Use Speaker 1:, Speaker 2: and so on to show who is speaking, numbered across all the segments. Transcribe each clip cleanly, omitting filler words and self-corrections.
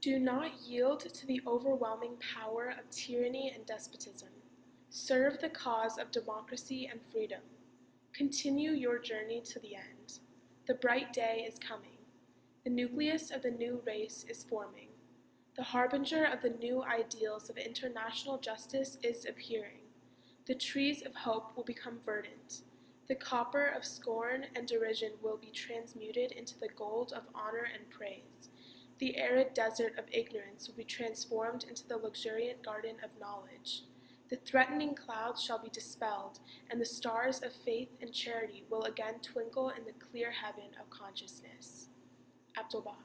Speaker 1: Do not yield to the overwhelming power of tyranny and despotism. Serve the cause of democracy and freedom. Continue your journey to the end. The bright day is coming. The nucleus of the new race is forming. The harbinger of the new ideals of international justice is appearing. The trees of hope will become verdant. The copper of scorn and derision will be transmuted into the gold of honor and praise. The arid desert of ignorance will be transformed into the luxuriant garden of knowledge. The threatening clouds shall be dispelled, and the stars of faith and charity will again twinkle in the clear heaven of consciousness. Abdul Baha.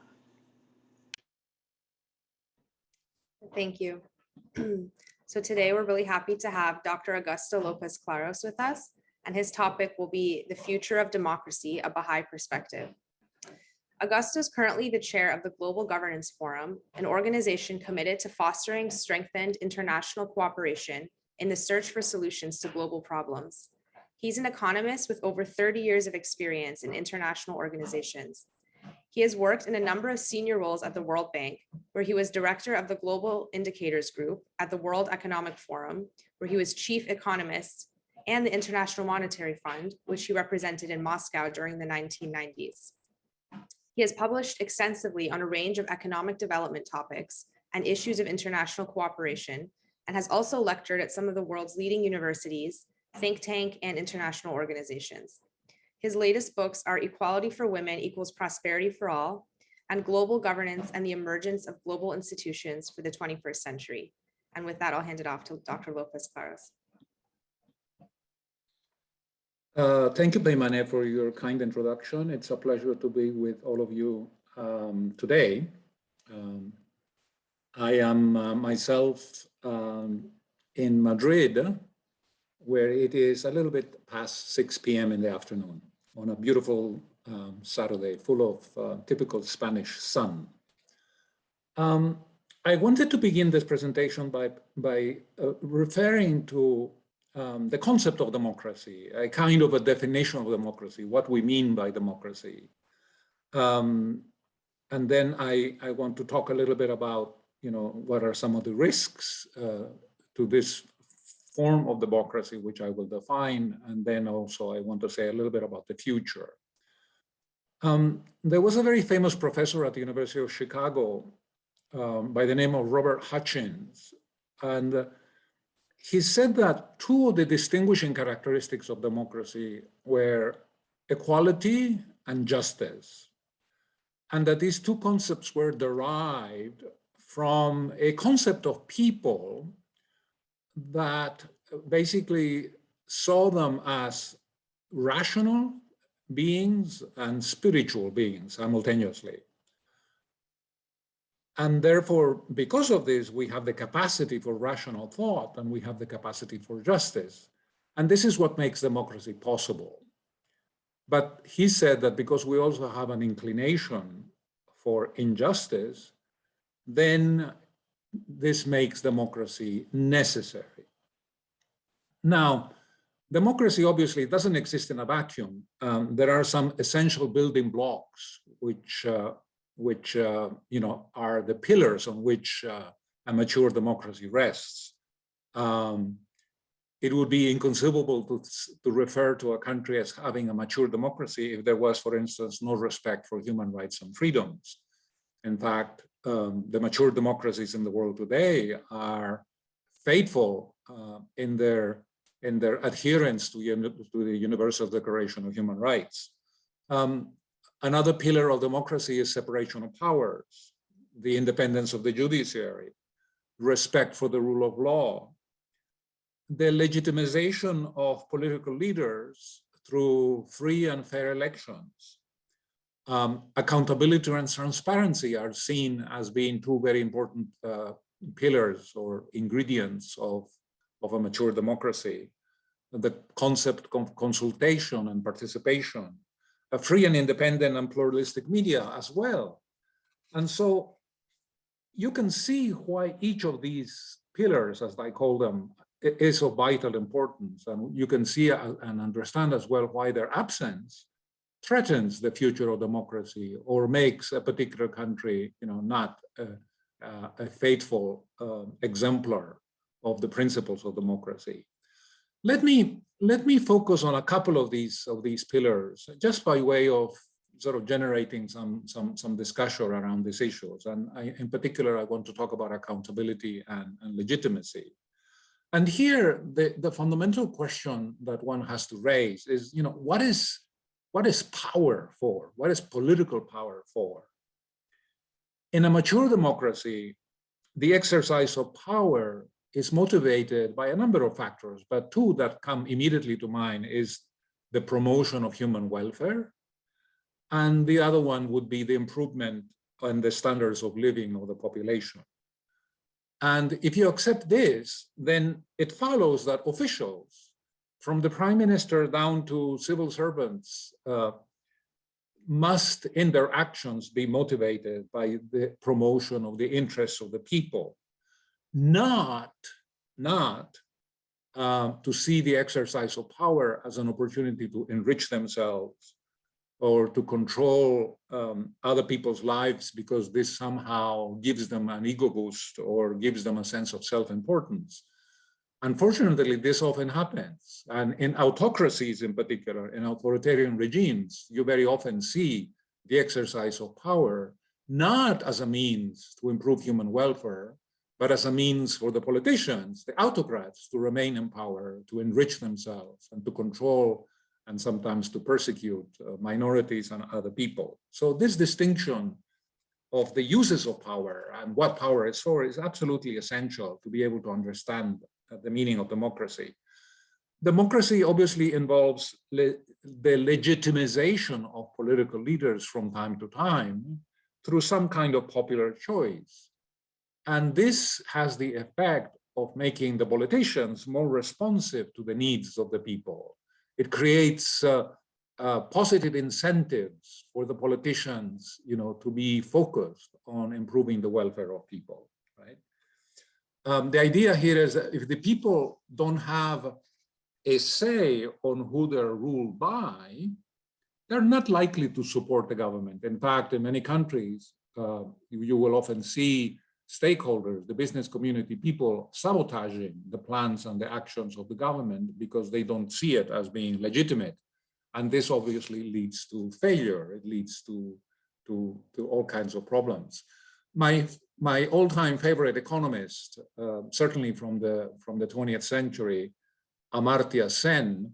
Speaker 2: Thank you. So today we're really happy to have Dr. Augusto Lopez-Claros with us, and his topic will be the future of democracy, a Baha'i perspective. Augusto is currently the chair of the Global Governance Forum, an organization committed to fostering strengthened international cooperation in the search for solutions to global problems. He's an economist with over 30 years of experience in international organizations. He has worked in a number of senior roles at the World Bank, where he was director of the Global Indicators Group at the World Economic Forum, where he was chief economist, and the International Monetary Fund, which he represented in Moscow during the 1990s. He has published extensively on a range of economic development topics and issues of international cooperation, and has also lectured at some of the world's leading universities, think tank, and international organizations. His latest books are Equality for Women Equals Prosperity for All, and Global Governance and the Emergence of Global Institutions for the 21st Century. And with that, I'll hand it off to Dr. Lopez-Claros.
Speaker 3: Thank you, Baymane, for your kind introduction. It's a pleasure to be with all of you today. I am myself in Madrid, where it is a little bit past 6 p.m. in the afternoon on a beautiful Saturday full of typical Spanish sun. I wanted to begin this presentation by referring to the concept of democracy, a kind of a definition of democracy, what we mean by democracy. And then I want to talk a little bit about, what are some of the risks to this form of democracy, which I will define. And then also I want to say a little bit about the future. There was a very famous professor at the University of Chicago by the name of Robert Hutchins. And he said that two of the distinguishing characteristics of democracy were equality and justice, and that these two concepts were derived from a concept of people that basically saw them as rational beings and spiritual beings simultaneously. And therefore, because of this, we have the capacity for rational thought and we have the capacity for justice. And this is what makes democracy possible. But he said that because we also have an inclination for injustice, then this makes democracy necessary. Now, democracy obviously doesn't exist in a vacuum. There are some essential building blocks which are the pillars on which a mature democracy rests. It would be inconceivable to refer to a country as having a mature democracy if there was, for instance, no respect for human rights and freedoms. In fact, the mature democracies in the world today are faithful in their adherence to the Universal Declaration of Human Rights. Another pillar of democracy is separation of powers, the independence of the judiciary, respect for the rule of law, the legitimization of political leaders through free and fair elections. Accountability and transparency are seen as being two very important pillars or ingredients of a mature democracy. The concept of consultation and participation, a free and independent and pluralistic media as well. And so you can see why each of these pillars, as I call them, is of vital importance. And you can see and understand as well why their absence threatens the future of democracy or makes a particular country, not a faithful exemplar of the principles of democracy. Let me focus on a couple of these pillars, just by way of sort of generating some discussion around these issues. And in particular, I want to talk about accountability and legitimacy. And here, the fundamental question that one has to raise is, what is power for? What is political power for? In a mature democracy, the exercise of power is motivated by a number of factors, but two that come immediately to mind is the promotion of human welfare, and the other one would be the improvement in the standards of living of the population. And if you accept this, then it follows that officials, from the prime minister down to civil servants, must in their actions be motivated by the promotion of the interests of the people, not to see the exercise of power as an opportunity to enrich themselves or to control other people's lives because this somehow gives them an ego boost or gives them a sense of self-importance. Unfortunately, this often happens. And in autocracies in particular, in authoritarian regimes, you very often see the exercise of power not as a means to improve human welfare, but as a means for the politicians, the autocrats, to remain in power, to enrich themselves and to control and sometimes to persecute minorities and other people. So this distinction of the uses of power and what power is for is absolutely essential to be able to understand the meaning of democracy. Democracy obviously involves the legitimization of political leaders from time to time through some kind of popular choice. And this has the effect of making the politicians more responsive to the needs of the people. It creates positive incentives for the politicians, to be focused on improving the welfare of people, right? The idea here is that if the people don't have a say on who they're ruled by, they're not likely to support the government. In fact, in many countries, you will often see stakeholders, the business community, people sabotaging the plans and the actions of the government because they don't see it as being legitimate. And this obviously leads to failure. It leads to all kinds of problems. My all-time favorite economist, certainly from the 20th century, Amartya Sen,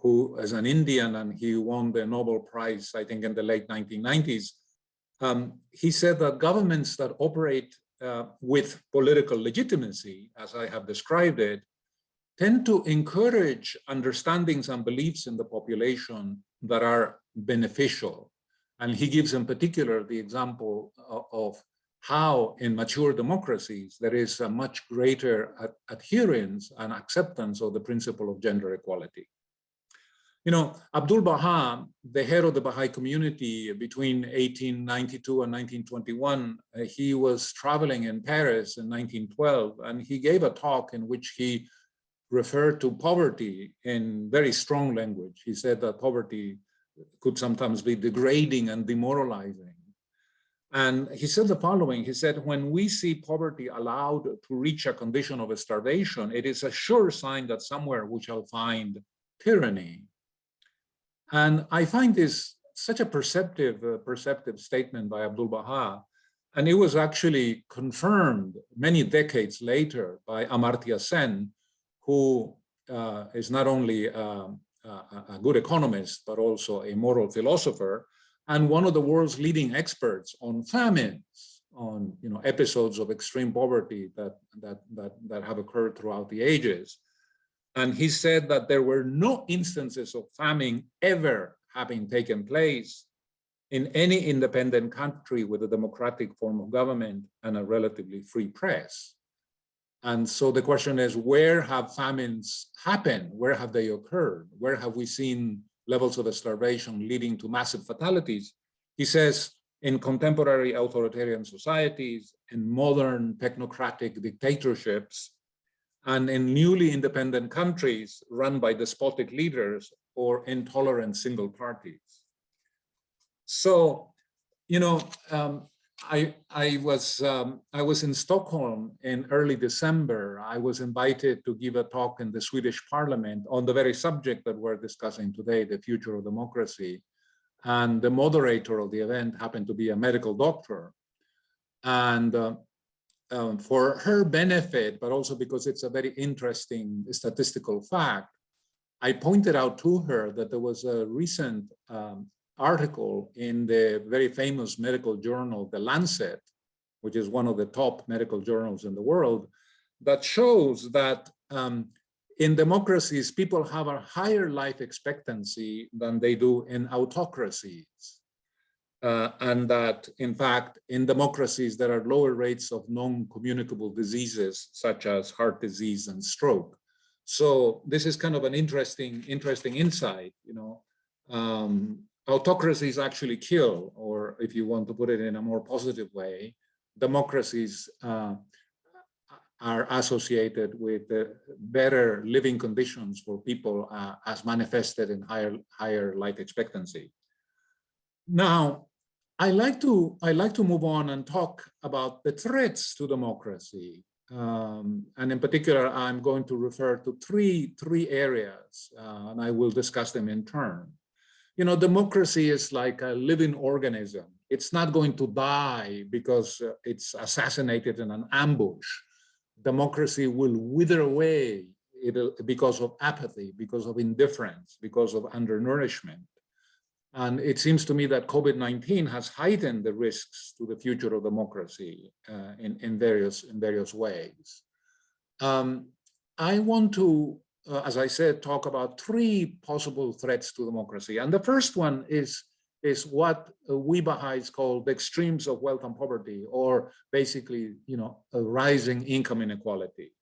Speaker 3: who is an Indian and he won the Nobel Prize, I think in the late 1990s, he said that governments that operate with political legitimacy, as I have described it, tend to encourage understandings and beliefs in the population that are beneficial. And he gives in particular the example of how in mature democracies there is a much greater adherence and acceptance of the principle of gender equality. Abdul Baha, the head of the Baha'i community between 1892 and 1921, he was traveling in Paris in 1912, and he gave a talk in which he referred to poverty in very strong language. He said that poverty could sometimes be degrading and demoralizing. And he said the following, he said, when we see poverty allowed to reach a condition of starvation, it is a sure sign that somewhere we shall find tyranny. And I find this such a perceptive statement by Abdul Baha. And it was actually confirmed many decades later by Amartya Sen, who is not only a good economist, but also a moral philosopher, and one of the world's leading experts on famines, on episodes of extreme poverty that have occurred throughout the ages. And he said that there were no instances of famine ever having taken place in any independent country with a democratic form of government and a relatively free press. And so the question is, where have famines happened? Where have they occurred? Where have we seen levels of starvation leading to massive fatalities? He says, in contemporary authoritarian societies, in modern technocratic dictatorships, and in newly independent countries run by despotic leaders or intolerant single parties. So, you know, I was in Stockholm in early December. I was invited to give a talk in the Swedish Parliament on the very subject that we're discussing today, the future of democracy. And the moderator of the event happened to be a medical doctor. And for her benefit, but also because it's a very interesting statistical fact, I pointed out to her that there was a recent article in the very famous medical journal, The Lancet, which is one of the top medical journals in the world, that shows that in democracies, people have a higher life expectancy than they do in autocracies. And that, in fact, in democracies, there are lower rates of non-communicable diseases, such as heart disease and stroke. So this is kind of an interesting insight, you know. Autocracies actually kill, or if you want to put it in a more positive way, democracies are associated with better living conditions for people as manifested in higher life expectancy. Now, I like to move on and talk about the threats to democracy. And in particular, I'm going to refer to three areas, and I will discuss them in turn. You know, democracy is like a living organism. It's not going to die because it's assassinated in an ambush. Democracy will wither away because of apathy, because of indifference, because of undernourishment. And it seems to me that COVID-19 has heightened the risks to the future of democracy in various ways. I want to, as I said, talk about three possible threats to democracy. And the first one is what we Baha'is call the extremes of wealth and poverty, or basically, you know, a rising income inequality.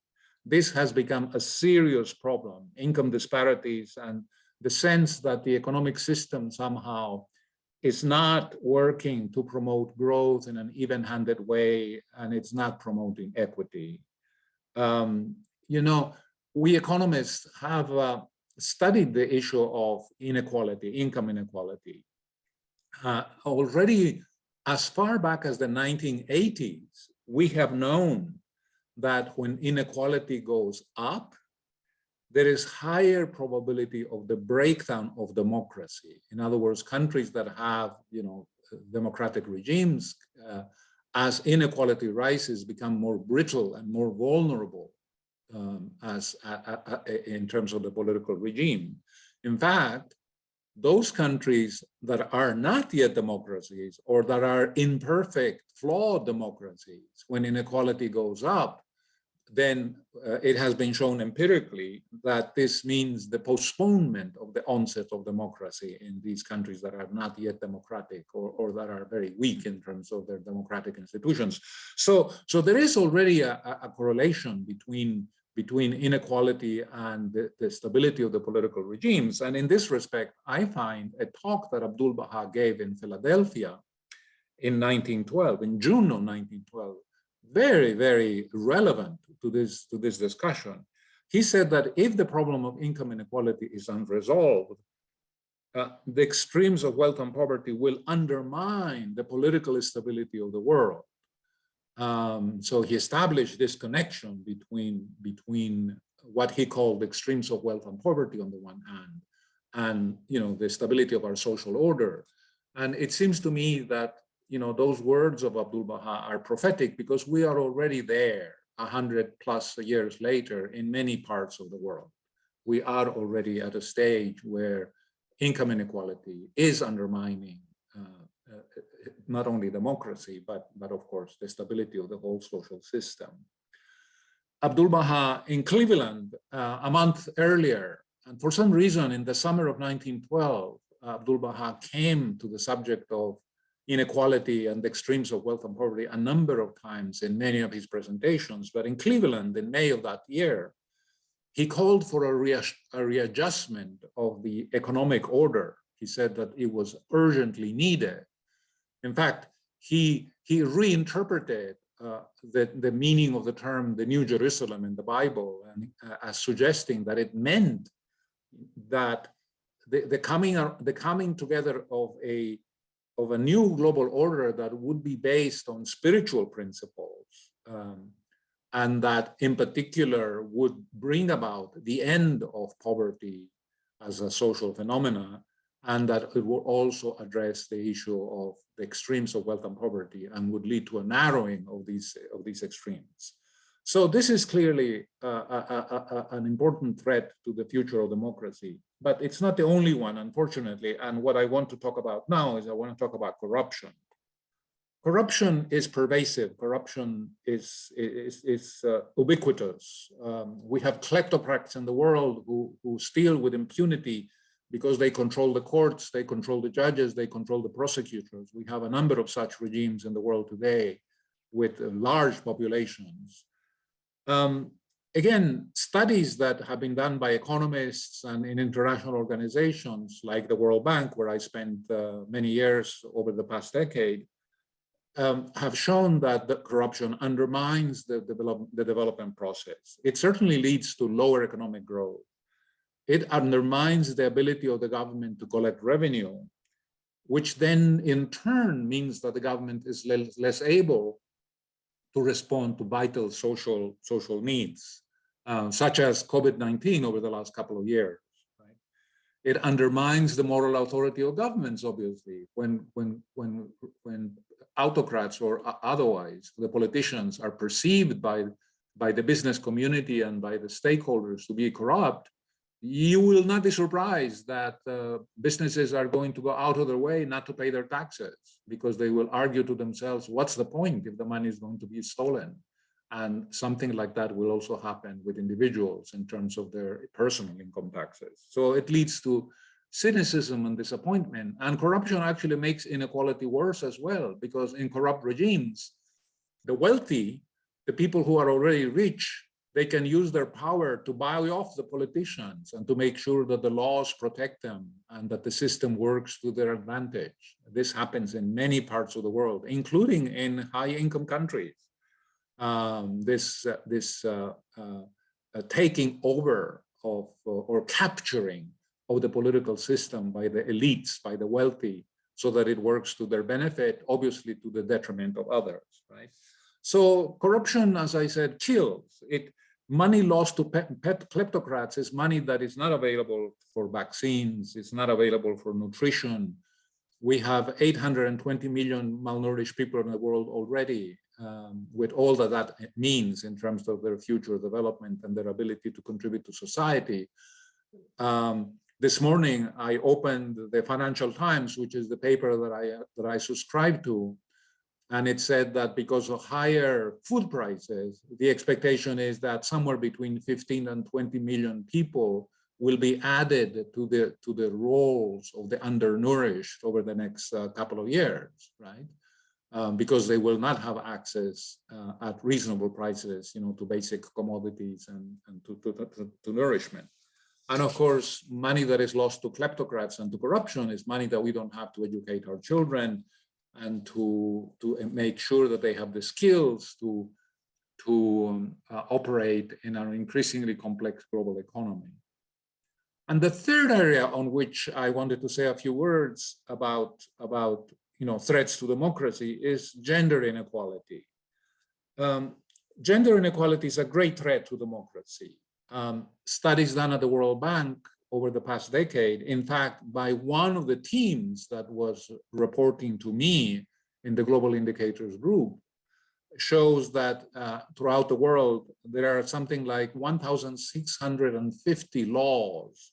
Speaker 3: This has become a serious problem, income disparities, and the sense that the economic system somehow is not working to promote growth in an even-handed way, and it's not promoting equity. You know, we economists have studied the issue of inequality, income inequality. Already as far back as the 1980s, we have known that when inequality goes up, there is higher probability of the breakdown of democracy. In other words, countries that have, you know, democratic regimes, as inequality rises, become more brittle and more vulnerable in terms of the political regime. In fact, those countries that are not yet democracies, or that are imperfect, flawed democracies, when inequality goes up, then it has been shown empirically that this means the postponement of the onset of democracy in these countries that are not yet democratic, or that are very weak in terms of their democratic institutions. So there is already a correlation between inequality and the stability of the political regimes. And in this respect, I find a talk that Abdul Baha gave in Philadelphia in 1912, in June of 1912, very, very relevant to this discussion. He said that if the problem of income inequality is unresolved, the extremes of wealth and poverty will undermine the political stability of the world. So he established this connection between what he called the extremes of wealth and poverty on the one hand, and, you know, the stability of our social order. And it seems to me that, you know, those words of Abdul Baha are prophetic, because we are already there 100+ years later in many parts of the world. We are already at a stage where income inequality is undermining not only democracy, but of course, the stability of the whole social system. Abdul Baha in Cleveland a month earlier, and for some reason in the summer of 1912, Abdul Baha came to the subject of inequality and the extremes of wealth and poverty a number of times in many of his presentations. But in Cleveland in May of that year, he called for a readjustment of the economic order. He said that it was urgently needed. In fact, he reinterpreted the meaning of the term the New Jerusalem in the Bible, and as suggesting that it meant that the coming together of of a new global order that would be based on spiritual principles, and that in particular would bring about the end of poverty as a social phenomena, and that it will also address the issue of the extremes of wealth and poverty and would lead to a narrowing of these extremes. So this is clearly an important threat to the future of democracy, but it's not the only one, unfortunately. And what I want to talk about now is I want to talk about corruption. Corruption is pervasive. Corruption is ubiquitous. We have kleptocrats in the world who steal with impunity because they control the courts, they control the judges, they control the prosecutors. We have a number of such regimes in the world today with large populations. Again, studies that have been done by economists and in international organizations like the World Bank, where I spent many years over the past decade, have shown that the corruption undermines the development process. It certainly leads to lower economic growth. It undermines the ability of the government to collect revenue, which then in turn means that the government is less able to respond to vital social needs, such as COVID-19 over the last couple of years. Right? It undermines the moral authority of governments, obviously, when autocrats or otherwise, the politicians are perceived by the business community and by the stakeholders to be corrupt. You will not be surprised that businesses are going to go out of their way not to pay their taxes, because they will argue to themselves, what's the point if the money is going to be stolen? And something like that will also happen with individuals in terms of their personal income taxes. So it leads to cynicism and disappointment. And corruption actually makes inequality worse as well, because in corrupt regimes, the wealthy, the people who are already rich, they can use their power to buy off the politicians and to make sure that the laws protect them and that the system works to their advantage. This happens in many parts of the world, including in high-income countries. Taking over of or capturing of the political system by the elites, by the wealthy, so that it works to their benefit, obviously to the detriment of others, right? So corruption, as I said, kills. Money lost to kleptocrats is money that is not available for vaccines, it's not available for nutrition. We have 820 million malnourished people in the world already, with all that means in terms of their future development and their ability to contribute to society. This morning, I opened the Financial Times, which is the paper that I subscribe to, and it said that because of higher food prices, the expectation is that somewhere between 15 and 20 million people will be added to the roles of the undernourished over the next couple of years, right? Because they will not have access at reasonable prices, to basic commodities and to nourishment. And of course, money that is lost to kleptocrats and to corruption is money that we don't have to educate our children and to make sure that they have the skills to operate in an increasingly complex global economy. And the third area on which I wanted to say a few words about threats to democracy is gender inequality. Gender inequality is a great threat to democracy. Studies done at the World Bank over the past decade, in fact, by one of the teams that was reporting to me in the Global Indicators Group, shows that throughout the world, there are something like 1,650 laws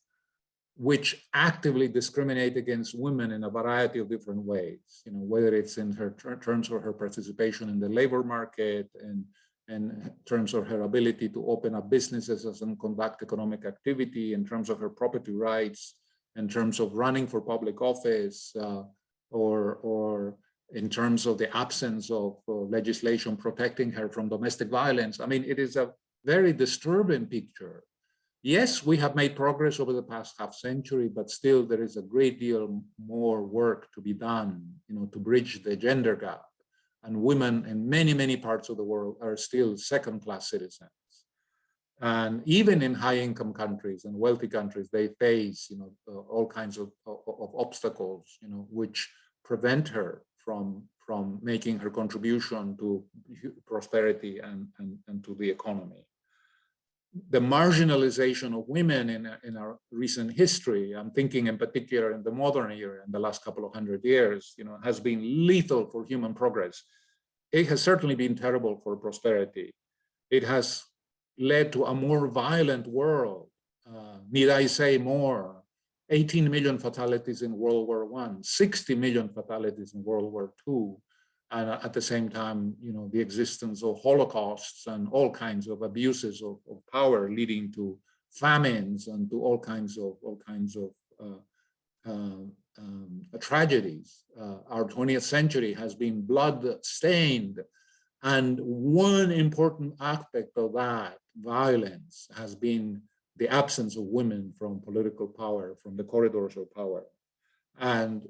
Speaker 3: which actively discriminate against women in a variety of different ways, whether it's in terms of her participation in the labor market and in terms of her ability to open up businesses and conduct economic activity, in terms of her property rights, in terms of running for public office, or in terms of the absence of legislation protecting her from domestic violence. I mean, it is a very disturbing picture. Yes, we have made progress over the past half century, but still there is a great deal more work to be done, to bridge the gender gap. And women in many, many parts of the world are still second-class citizens. And even in high-income countries and wealthy countries, they face, all kinds of obstacles, which prevent her from making her contribution to prosperity and to the economy. The marginalization of women in our recent history, I'm thinking in particular in the modern era, in the last couple of 100 years, has been lethal for human progress. It has certainly been terrible for prosperity. It has led to a more violent world. Need I say more? 18 million fatalities in World War I, 60 million fatalities in World War II, and at the same time, the existence of holocausts and all kinds of abuses of power, leading to famines and to all kinds of tragedies. Our 20th century has been blood-stained, and one important aspect of that violence has been the absence of women from political power, from the corridors of power. And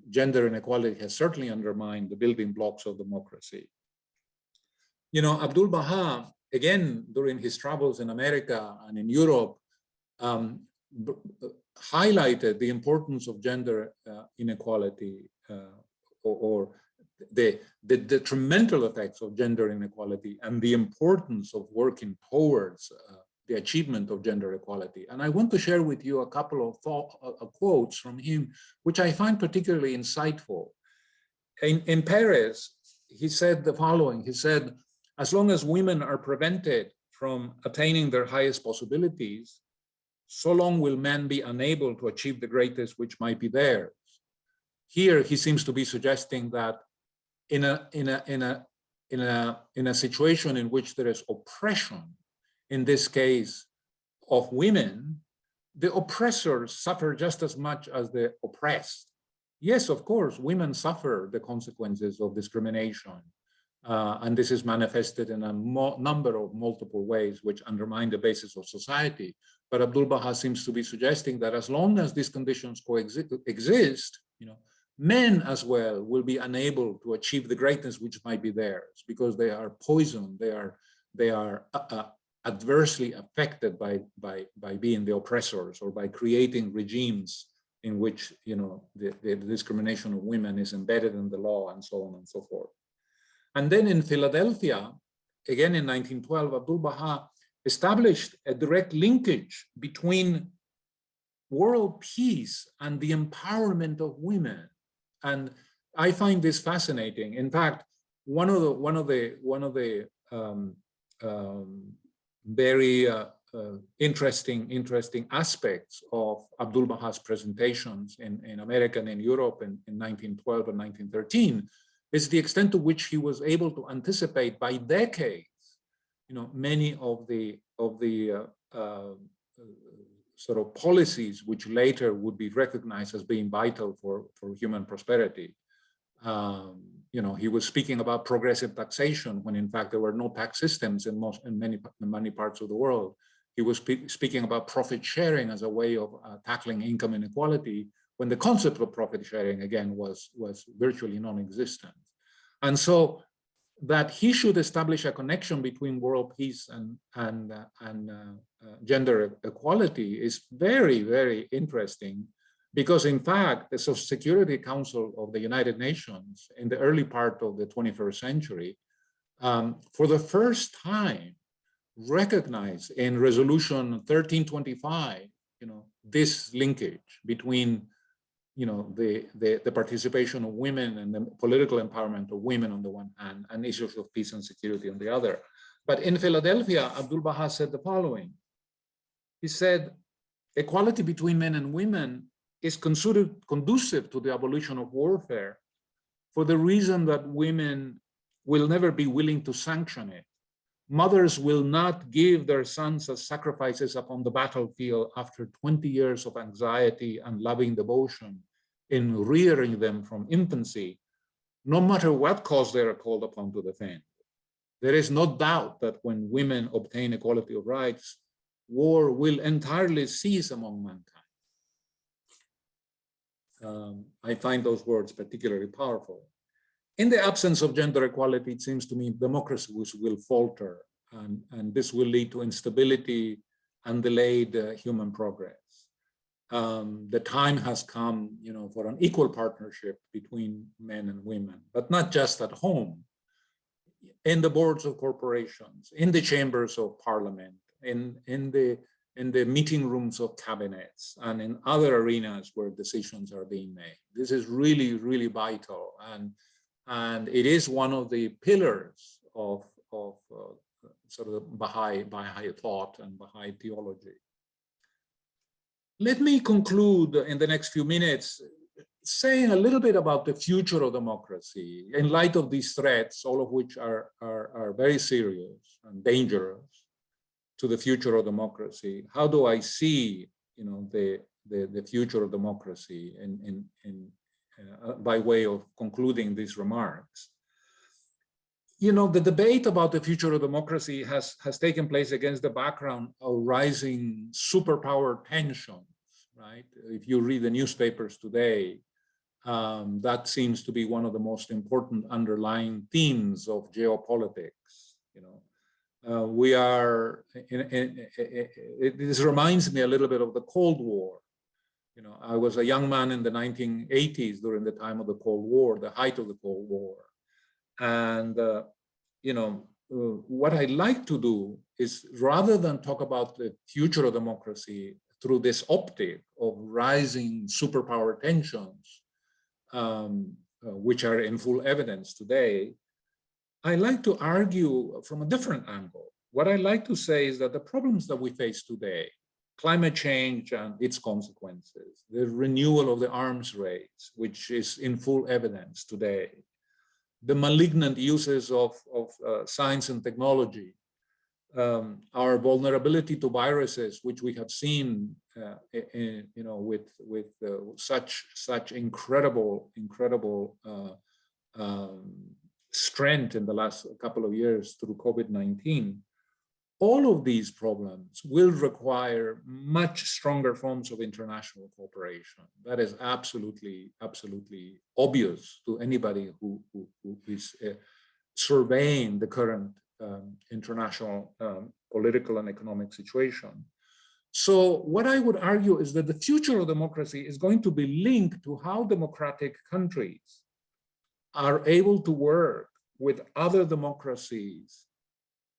Speaker 3: gender inequality has certainly undermined the building blocks of democracy. Abdul Baha, again, during his travels in America and in Europe, highlighted the importance of gender inequality or the detrimental effects of gender inequality and the importance of working towards the achievement of gender equality. And I want to share with you a couple of quotes from him, which I find particularly insightful. In Paris, he said the following. He said, as long as women are prevented from attaining their highest possibilities, so long will men be unable to achieve the greatest which might be theirs. Here, he seems to be suggesting that in a situation in which there is oppression, in this case of women, the oppressors suffer just as much as the oppressed. Yes, of course, women suffer the consequences of discrimination. And this is manifested in a number of multiple ways which undermine the basis of society. But Abdul Baha seems to be suggesting that as long as these conditions exist, men as well will be unable to achieve the greatness which might be theirs, because they are poisoned, they are adversely affected by being the oppressors, or by creating regimes in which the discrimination of women is embedded in the law, and so on and so forth. And then in Philadelphia, again in 1912, Abdul Baha established a direct linkage between world peace and the empowerment of women. And I find this fascinating. In fact, one of the very interesting aspects of Abdul Baha's presentations in America and in Europe in 1912 and 1913 is the extent to which he was able to anticipate by decades, many of the sort of policies which later would be recognized as being vital for human prosperity. He was speaking about progressive taxation when in fact there were no tax systems in many parts of the world. He was speaking about profit sharing as a way of tackling income inequality, when the concept of profit sharing again was virtually non-existent. And so that he should establish a connection between world peace and gender equality is very, very interesting. Because in fact, the Social Security Council of the United Nations in the early part of the 21st century, for the first time, recognized in Resolution 1325, this linkage between, the participation of women and the political empowerment of women on the one hand, and issues of peace and security on the other. But in Philadelphia, Abdul Baha said the following. He said, equality between men and women is considered conducive to the abolition of warfare for the reason that women will never be willing to sanction it. Mothers will not give their sons as sacrifices upon the battlefield after 20 years of anxiety and loving devotion in rearing them from infancy, no matter what cause they are called upon to defend. There is no doubt that when women obtain equality of rights, war will entirely cease among mankind. I find those words particularly powerful. In the absence of gender equality, it seems to me democracy will falter, and this will lead to instability and delayed human progress. the time has come, for an equal partnership between men and women, but not just at home, in the boards of corporations, in the chambers of parliament, in the meeting rooms of cabinets, and in other arenas where decisions are being made. This is really, really vital, and it is one of the pillars of sort of the Baha'i thought and Baha'i theology. Let me conclude in the next few minutes saying a little bit about the future of democracy in light of these threats, all of which are very serious and dangerous to the future of democracy. How do I see, the future of democracy by way of concluding these remarks? The debate about the future of democracy has taken place against the background of rising superpower tensions, right? If you read the newspapers today, that seems to be one of the most important underlying themes of geopolitics. We are, this reminds me a little bit of the Cold War. I was a young man in the 1980s during the time of the Cold War, the height of the Cold War. And, what I like to do is, rather than talk about the future of democracy through this optic of rising superpower tensions, which are in full evidence today, I like to argue from a different angle. What I like to say is that the problems that we face today, climate change and its consequences, the renewal of the arms race, which is in full evidence today, the malignant uses of science and technology, our vulnerability to viruses, which we have seen, with such incredible strength in the last couple of years through COVID-19. All of these problems will require much stronger forms of international cooperation. That is absolutely obvious to anybody who is surveying the current international political and economic situation. So what I would argue is that the future of democracy is going to be linked to how democratic countries are able to work with other democracies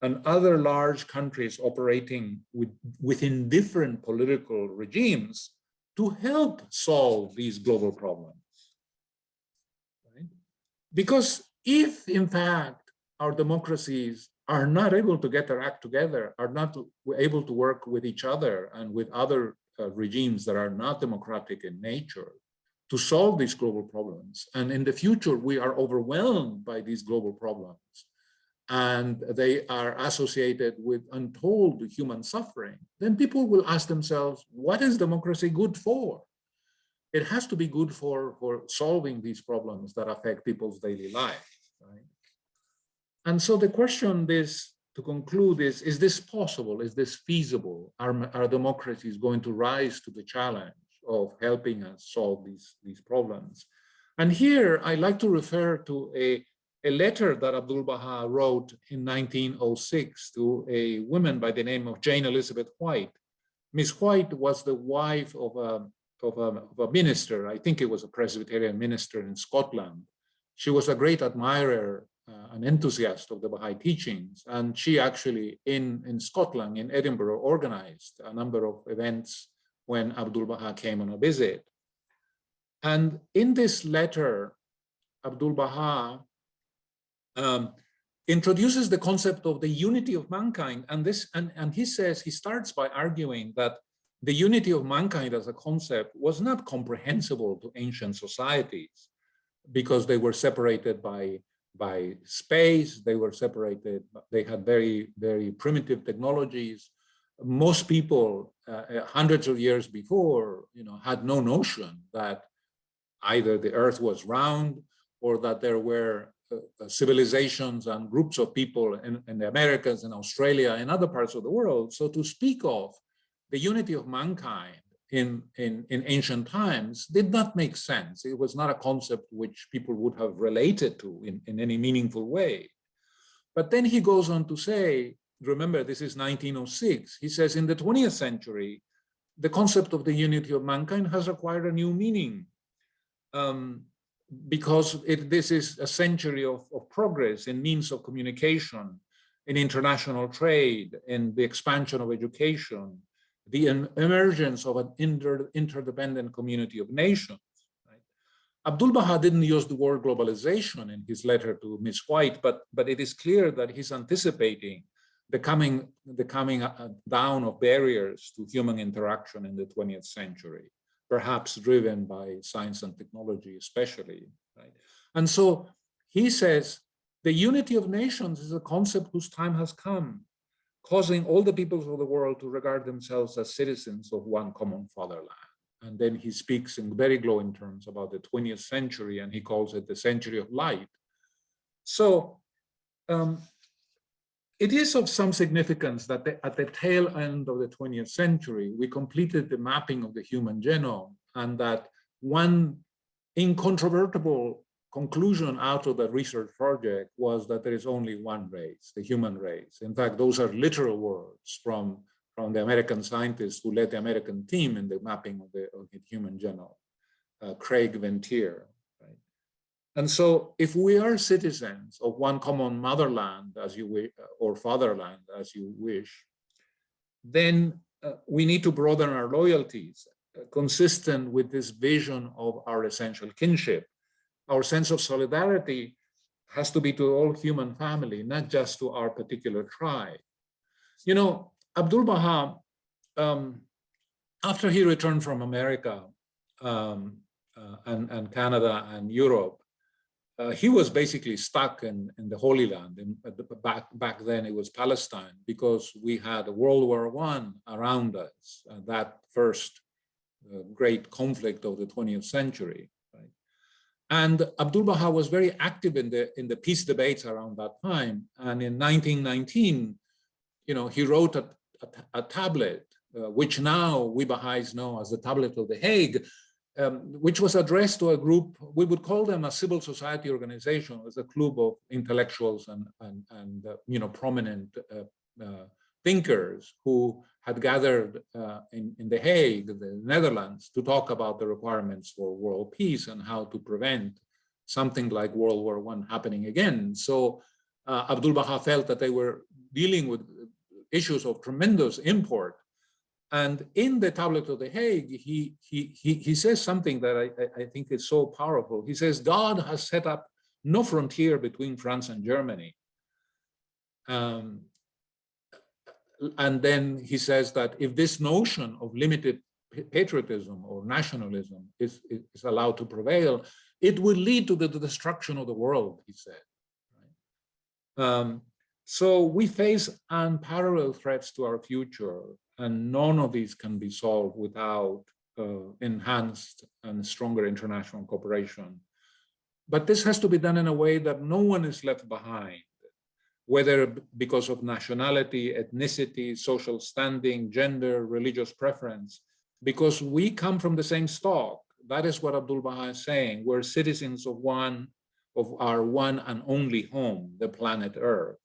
Speaker 3: and other large countries operating within different political regimes to help solve these global problems. Right? Because if, in fact, our democracies are not able to get their act together, are not able to work with each other and with other regimes that are not democratic in nature to solve these global problems, and in the future we are overwhelmed by these global problems, and they are associated with untold human suffering, then people will ask themselves, what is democracy good for? It has to be good for solving these problems that affect people's daily life, right? And so the question is, to conclude, is this possible? Is this feasible? Are democracies going to rise to the challenge of helping us solve these problems? And here I like to refer to a letter that Abdul Baha wrote in 1906 to a woman by the name of Jane Elizabeth White. Miss White was the wife of a minister. I think it was a Presbyterian minister in Scotland. She was a great admirer, an enthusiast of the Baha'i teachings. And she actually, in Scotland, in Edinburgh, organized a number of events when Abdul Baha came on a visit. And in this letter, Abdul Baha introduces the concept of the unity of mankind. And he says, he starts by arguing that the unity of mankind as a concept was not comprehensible to ancient societies because they were separated by space, they were separated, they had very, very primitive technologies. Most people hundreds of years before, had no notion that either the earth was round or that there were civilizations and groups of people in the Americas and Australia and other parts of the world. So to speak of the unity of mankind in ancient times did not make sense. It was not a concept which people would have related to in any meaningful way. But then he goes on to say, remember, this is 1906, he says, in the 20th century, the concept of the unity of mankind has acquired a new meaning, because this is a century of progress in means of communication, in international trade, in the expansion of education, the emergence of an interdependent community of nations. Right? Abdu'l-Baha didn't use the word globalization in his letter to Ms. White, but it is clear that he's anticipating the coming down of barriers to human interaction in the 20th century, perhaps driven by science and technology especially. Right? And so he says, the unity of nations is a concept whose time has come, causing all the peoples of the world to regard themselves as citizens of one common fatherland. And then he speaks in very glowing terms about the 20th century, and he calls it the century of light. So it is of some significance that at the tail end of the 20th century, we completed the mapping of the human genome, and that one incontrovertible conclusion out of the research project was that there is only one race, the human race. In fact, those are literal words from the American scientists who led the American team in the mapping of the human genome, Craig Ventier. Right? And so if we are citizens of one common motherland, as you wish, or fatherland, as you wish, then we need to broaden our loyalties, consistent with this vision of our essential kinship. Our sense of solidarity has to be to all human family, not just to our particular tribe. You know, Abdu'l-Baha, after he returned from America and Canada and Europe, he was basically stuck in the Holy Land. Back then it was Palestine, because we had World War I around us, that first great conflict of the 20th century. And Abdu'l-Baha was very active in the peace debates around that time. And in 1919, you know, he wrote a tablet, which now we Baha'is know as the Tablet of the Hague, which was addressed to a group, we would call them a civil society organization, as a club of intellectuals and you know, prominent thinkers who had gathered in The Hague, the Netherlands, to talk about the requirements for world peace and how to prevent something like World War I happening again. So Abdu'l-Baha felt that they were dealing with issues of tremendous import. And in the Tablet of The Hague, he says something that I think is so powerful. He says, God has set up no frontier between France and Germany. And then he says that if this notion of limited patriotism or nationalism is allowed to prevail, it will lead to the destruction of the world, he said. Right? So we face unparalleled threats to our future, and none of these can be solved without enhanced and stronger international cooperation. But this has to be done in a way that no one is left behind, whether because of nationality, ethnicity, social standing, gender, religious preference, because we come from the same stock. That is what Abdu'l-Baha is saying. We're citizens of our one and only home, the planet Earth.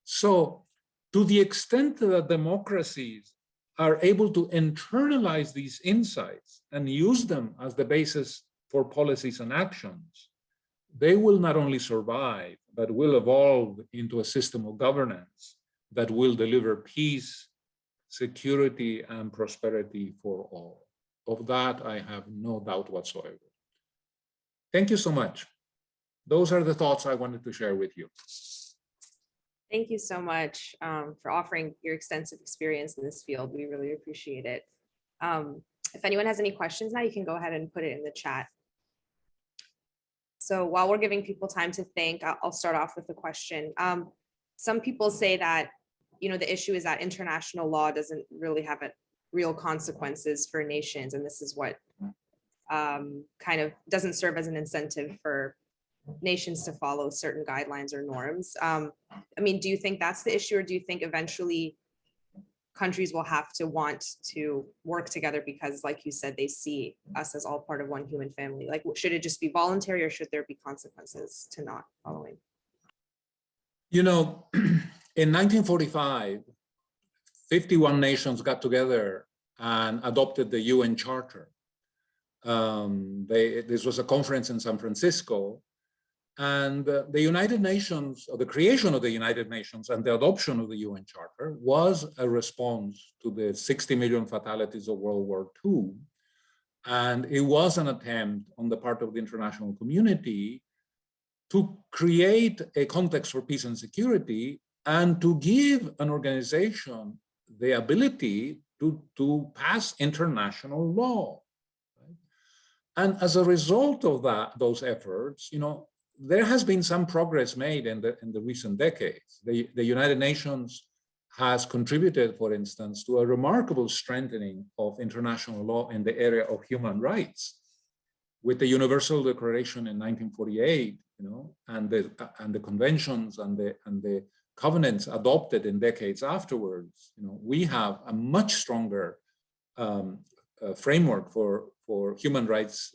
Speaker 3: So to the extent that democracies are able to internalize these insights and use them as the basis for policies and actions, they will not only survive, but will evolve into a system of governance that will deliver peace, security, and prosperity for all. Of that, I have no doubt whatsoever. Thank you so much. Those are the thoughts I wanted to share with you.
Speaker 2: Thank you so much for offering your extensive experience in this field. We really appreciate it. If anyone has any questions now, you can go ahead and put it in the chat. So while we're giving people time to think, I'll start off with a question. Some people say that, you know, the issue is that international law doesn't really have real consequences for nations, and this is what kind of doesn't serve as an incentive for nations to follow certain guidelines or norms. I mean, do you think that's the issue, or do you think eventually countries will have to want to work together because, like you said, they see us as all part of one human family? Like, should it just be voluntary, or should there be consequences to not following?
Speaker 3: You know, in 1945, 51 nations got together and adopted the UN Charter. This was a conference in San Francisco, and the United Nations, or the creation of the United Nations and the adoption of the UN Charter was a response to the 60 million fatalities of World War II. And it was an attempt on the part of the international community to create a context for peace and security and to give an organization the ability to pass international law. Right? And as a result of those efforts, there has been some progress made in the recent decades. The United Nations has contributed, for instance, to a remarkable strengthening of international law in the area of human rights, with the Universal Declaration in 1948, and the conventions and the covenants adopted in decades afterwards. We have a much stronger framework for human rights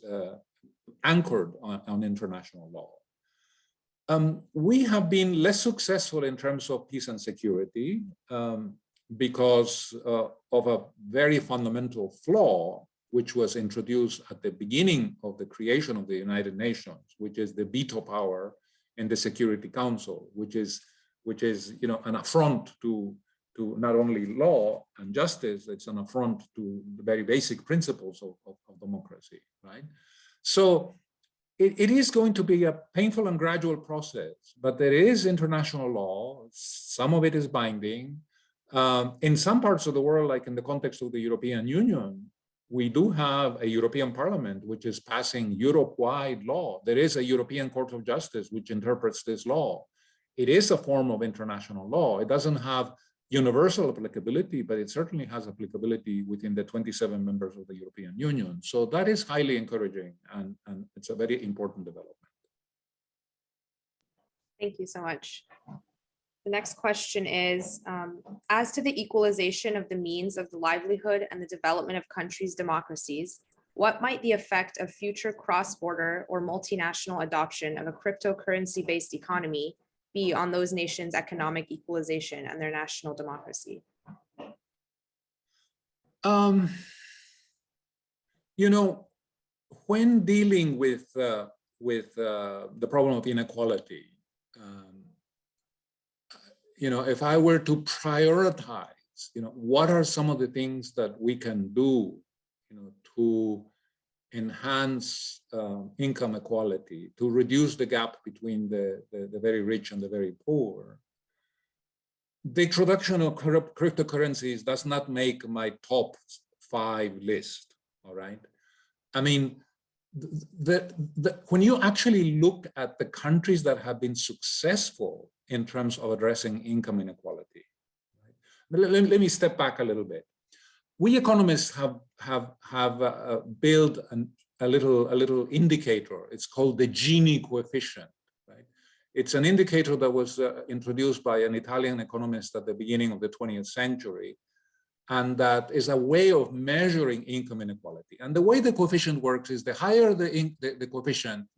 Speaker 3: anchored on international law. We have been less successful in terms of peace and security because of a very fundamental flaw, which was introduced at the beginning of the creation of the United Nations, which is the veto power in the Security Council, which is an affront to not only law and justice, it's an affront to the very basic principles of democracy, right? So it is going to be a painful and gradual process, but there is international law. Some of it is binding. In some parts of the world, like in the context of the European Union, we do have a European Parliament which is passing Europe-wide law. There is a European Court of Justice which interprets this law. It is a form of international law. It doesn't have universal applicability, but it certainly has applicability within the 27 members of the European Union. So that is highly encouraging, and it's a very important development.
Speaker 2: Thank you so much. The next question is, as to the equalization of the means of the livelihood and the development of countries' democracies, what might the effect of future cross-border or multinational adoption of a cryptocurrency-based economy be on those nations' economic equalization and their national democracy?
Speaker 3: When dealing with the problem of inequality, if I were to prioritize, what are some of the things that we can do, to enhance income equality, to reduce the gap between the very rich and the very poor. The introduction of cryptocurrencies does not make my top 5 list, all right? I mean, when you actually look at the countries that have been successful in terms of addressing income inequality, right? Let me step back a little bit. We economists have built a little indicator. It's called the Gini coefficient, right? It's an indicator that was introduced by an Italian economist at the beginning of the 20th century, and that is a way of measuring income inequality. And the way the coefficient works is the higher the coefficient,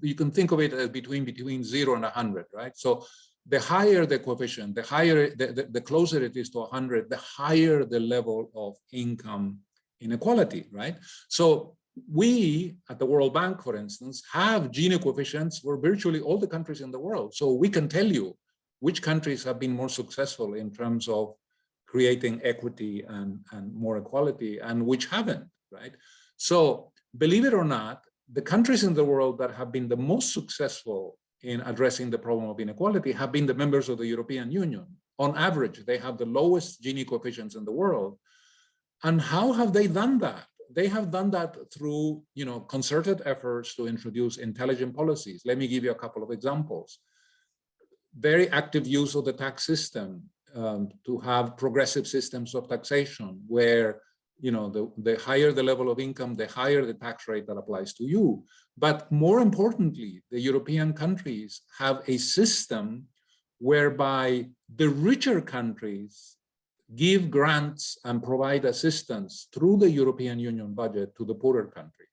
Speaker 3: you can think of it as between 0 and 100, right? So the higher the coefficient, the closer it is to 100, the higher the level of income inequality, right? So we at the World Bank, for instance, have Gini coefficients for virtually all the countries in the world. So we can tell you which countries have been more successful in terms of creating equity and more equality, and which haven't, right? So believe it or not, the countries in the world that have been the most successful in addressing the problem of inequality have been the members of the European Union. On average, they have the lowest Gini coefficients in the world. And how have they done that? They have done that through, concerted efforts to introduce intelligent policies. Let me give you a couple of examples. Very active use of the tax system, to have progressive systems of taxation where, the higher the level of income, the higher the tax rate that applies to you. But more importantly, the European countries have a system whereby the richer countries give grants and provide assistance through the European Union budget to the poorer countries.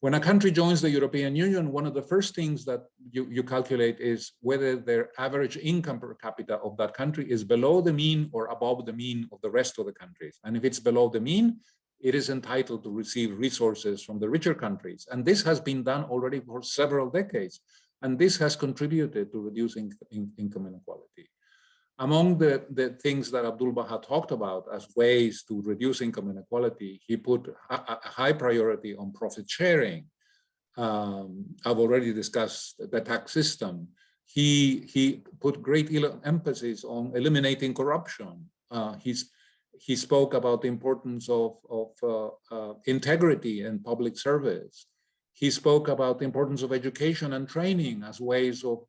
Speaker 3: When a country joins the European Union, one of the first things that you calculate is whether their average income per capita of that country is below the mean or above the mean of the rest of the countries. And if it's below the mean, it is entitled to receive resources from the richer countries. And this has been done already for several decades. And this has contributed to reducing income inequality. Among the things that Abdul Baha talked about as ways to reduce income inequality, he put a high priority on profit sharing. I've already discussed the tax system. He put great emphasis on eliminating corruption. He spoke about the importance of integrity and public service. He spoke about the importance of education and training as ways of,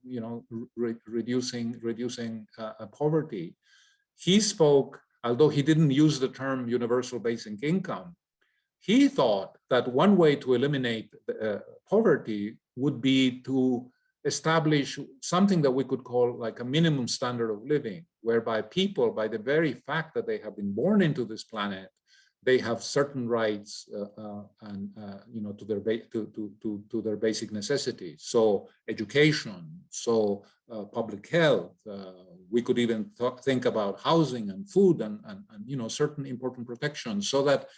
Speaker 3: reducing poverty. He spoke, although he didn't use the term universal basic income, he thought that one way to eliminate poverty would be to establish something that we could call like a minimum standard of living, whereby people, by the very fact that they have been born into this planet, they have certain rights to their basic necessities. So education, so public health. We could even think about housing and food and certain important protections, so that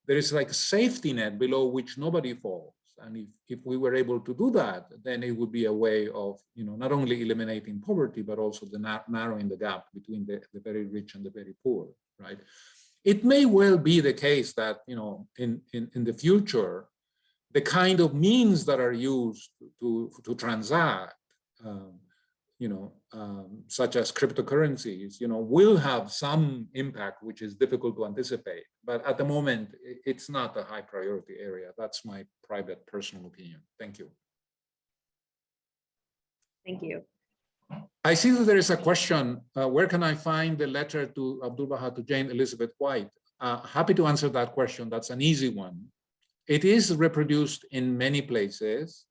Speaker 3: there is like a safety net below which nobody falls. And if we were able to do that, then it would be a way of not only eliminating poverty, but also narrowing the gap between the very rich and the very poor, right? It may well be the case that in the future, the kind of means that are used to transact, such as cryptocurrencies, will have some impact, which is difficult to anticipate. But at the moment, it's not a high priority area. That's my private personal opinion. Thank you.
Speaker 2: Thank you.
Speaker 3: I see that there is a question, where can I find the letter to Abdul Baha to Jane Elizabeth White? Happy to answer that question. That's an easy one. It is reproduced in many places,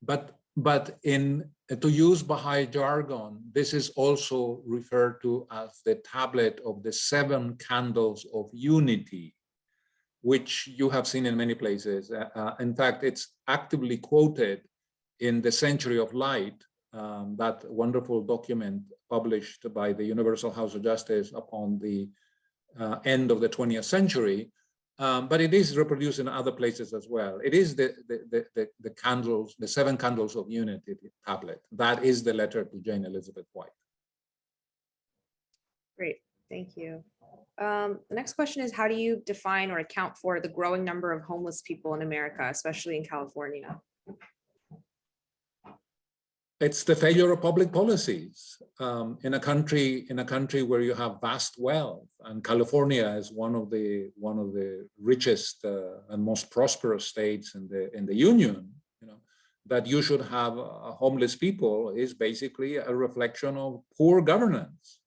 Speaker 3: but to use Baha'i jargon, this is also referred to as the tablet of the 7 candles of unity, which you have seen in many places. In fact, it's actively quoted in the Century of Light, that wonderful document published by the Universal House of Justice upon the end of the 20th century, but it is reproduced in other places as well. It is the candles, the 7 candles of unity tablet. That is the letter to Jane Elizabeth White.
Speaker 2: Great, thank you. The next question is, how do you define or account for the growing number of homeless people in America, especially in California?
Speaker 3: It's the failure of public policies in a country where you have vast wealth, and California is one of the richest and most prosperous states in the union. That you should have homeless people is basically a reflection of poor governance,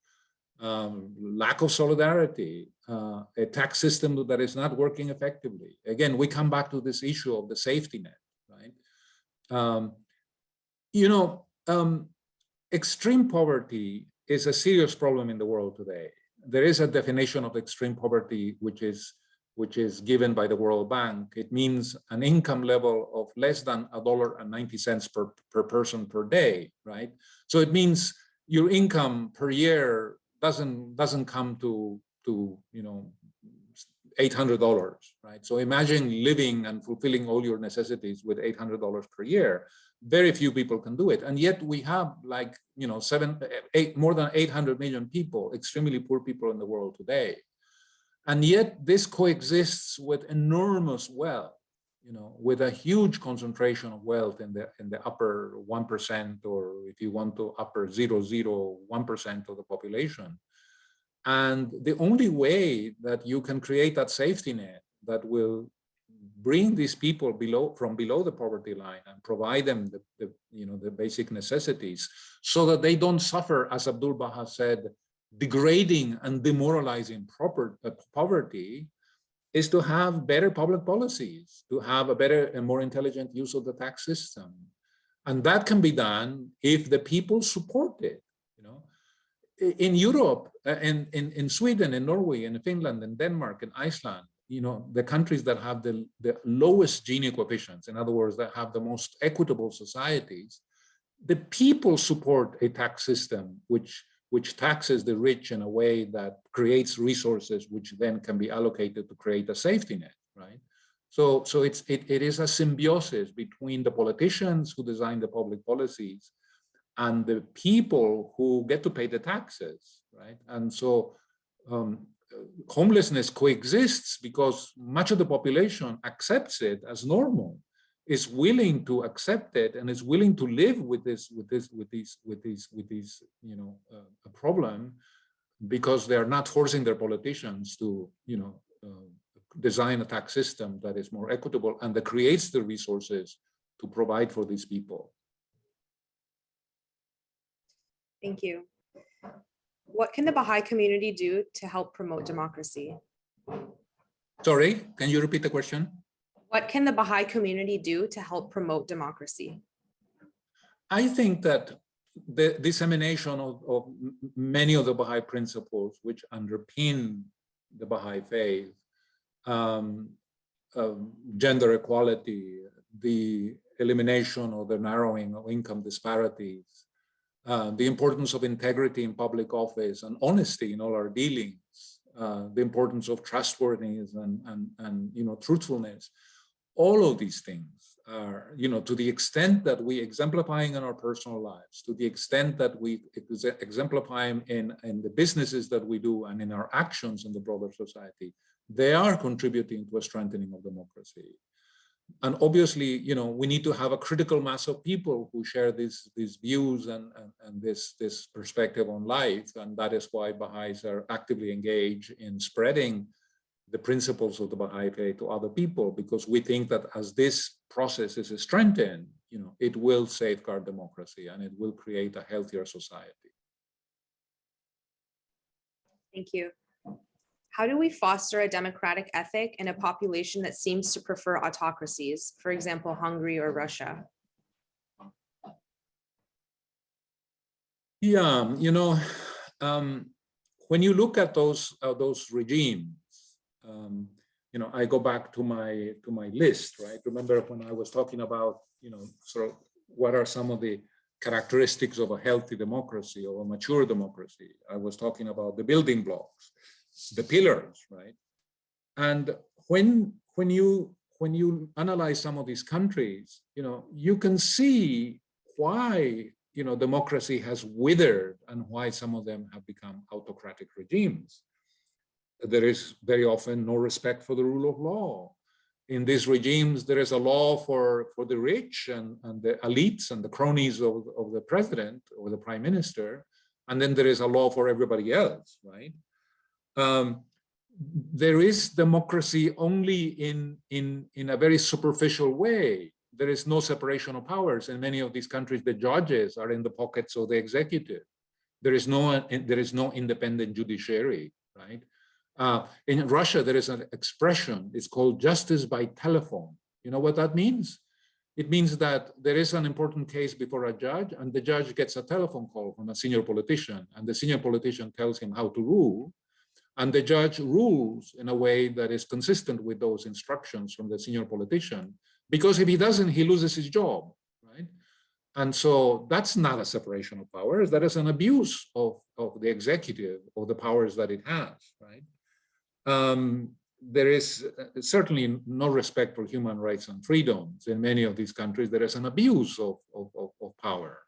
Speaker 3: lack of solidarity, a tax system that is not working effectively. Again, we come back to this issue of the safety net, right? Extreme poverty is a serious problem in the world today. There is a definition of extreme poverty, which is given by the World Bank. It means an income level of less than $1.90 per person per day, right? So it means your income per year doesn't come to $800, right? So imagine living and fulfilling all your necessities with $800 per year. Very few people can do it. And yet we have more than 800 million people, extremely poor people in the world today. And yet this coexists with enormous wealth, with a huge concentration of wealth in the upper 1%, or if you want to, upper 0.01% of the population. And the only way that you can create that safety net that will bring these people from below the poverty line and provide them the basic necessities, so that they don't suffer, as Abdul Baha said, degrading and demoralizing poverty, is to have better public policies, to have a better and more intelligent use of the tax system. And that can be done if the people support it. In Europe, in Sweden, in Norway, in Finland, in Denmark, in Iceland, the countries that have the lowest Gini coefficients, in other words, that have the most equitable societies, the people support a tax system which taxes the rich in a way that creates resources which then can be allocated to create a safety net, right? So it is a symbiosis between the politicians who design the public policies and the people who get to pay the taxes, right? And so homelessness coexists because much of the population accepts it as normal, is willing to accept it, and is willing to live with this problem, because they are not forcing their politicians to design a tax system that is more equitable and that creates the resources to provide for these people.
Speaker 2: Thank you. What can the Baha'i community do to help promote democracy?
Speaker 3: Sorry, can you repeat the question?
Speaker 2: What can the Baha'i community do to help promote democracy?
Speaker 3: I think that the dissemination of many of the Baha'i principles which underpin the Baha'i faith, gender equality, the elimination or the narrowing of income disparities, the importance of integrity in public office and honesty in all our dealings, the importance of trustworthiness and truthfulness. All of these things are, to the extent that we exemplify in our personal lives, to the extent that we exemplify in the businesses that we do and in our actions in the broader society, they are contributing to a strengthening of democracy. And obviously, we need to have a critical mass of people who share these views and this perspective on life. And that is why Baha'is are actively engaged in spreading the principles of the Baha'i faith to other people, because we think that as this process is strengthened, it will safeguard democracy and it will create a healthier society.
Speaker 2: Thank you. How do we foster a democratic ethic in a population that seems to prefer autocracies, for example, Hungary or Russia?
Speaker 3: Yeah, when you look at those regimes, I go back to my list, right? Remember when I was talking about, sort of what are some of the characteristics of a healthy democracy or a mature democracy? I was talking about the building blocks, the pillars, right? And when you analyze some of these countries, you can see why democracy has withered and why some of them have become autocratic regimes. There is very often no respect for the rule of law. In these regimes, there is a law for the rich and the elites and the cronies of the president or the prime minister, and then there is a law for everybody else, right? There is democracy only in a very superficial way. There is no separation of powers. In many of these countries, the judges are in the pockets of the executive. There is no independent judiciary, right? In Russia, there is an expression, it's called justice by telephone. You know what that means? It means that there is an important case before a judge, and the judge gets a telephone call from a senior politician, and the senior politician tells him how to rule, and the judge rules in a way that is consistent with those instructions from the senior politician, because if he doesn't, he loses his job, right? And so that's not a separation of powers, that is an abuse of the executive or the powers that it has, right? There is certainly no respect for human rights and freedoms. In many of these countries, there is an abuse of power.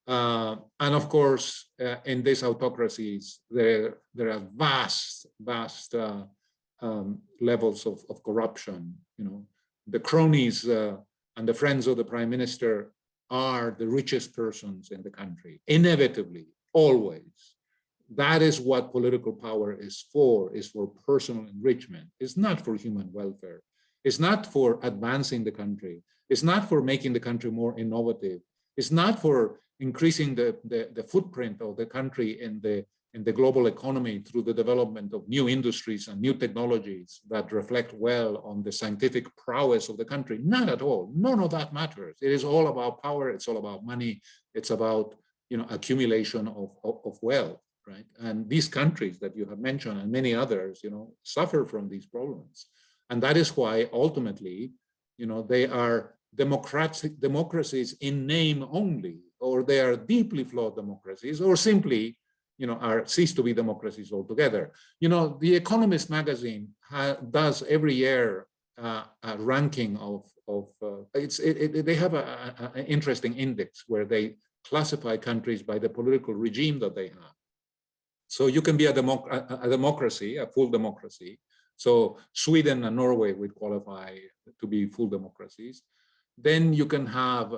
Speaker 3: And of course, in these autocracies, there are vast levels of corruption. The cronies and the friends of the prime minister are the richest persons in the country, inevitably, always. That is what political power is for personal enrichment. It's not for human welfare. It's not for advancing the country. It's not for making the country more innovative. It's not for increasing the footprint of the country in the global economy through the development of new industries and new technologies that reflect well on the scientific prowess of the country. Not at all. None of that matters. It is all about power. It's all about money. It's about accumulation of wealth. right? And these countries that you have mentioned and many others, suffer from these problems. And that is why ultimately, they are democracies in name only, or they are deeply flawed democracies, or simply, cease to be democracies altogether. The Economist magazine does every year a ranking of they have an interesting index where they classify countries by the political regime that they have. So you can be a democracy, a full democracy. So Sweden and Norway would qualify to be full democracies. Then you can have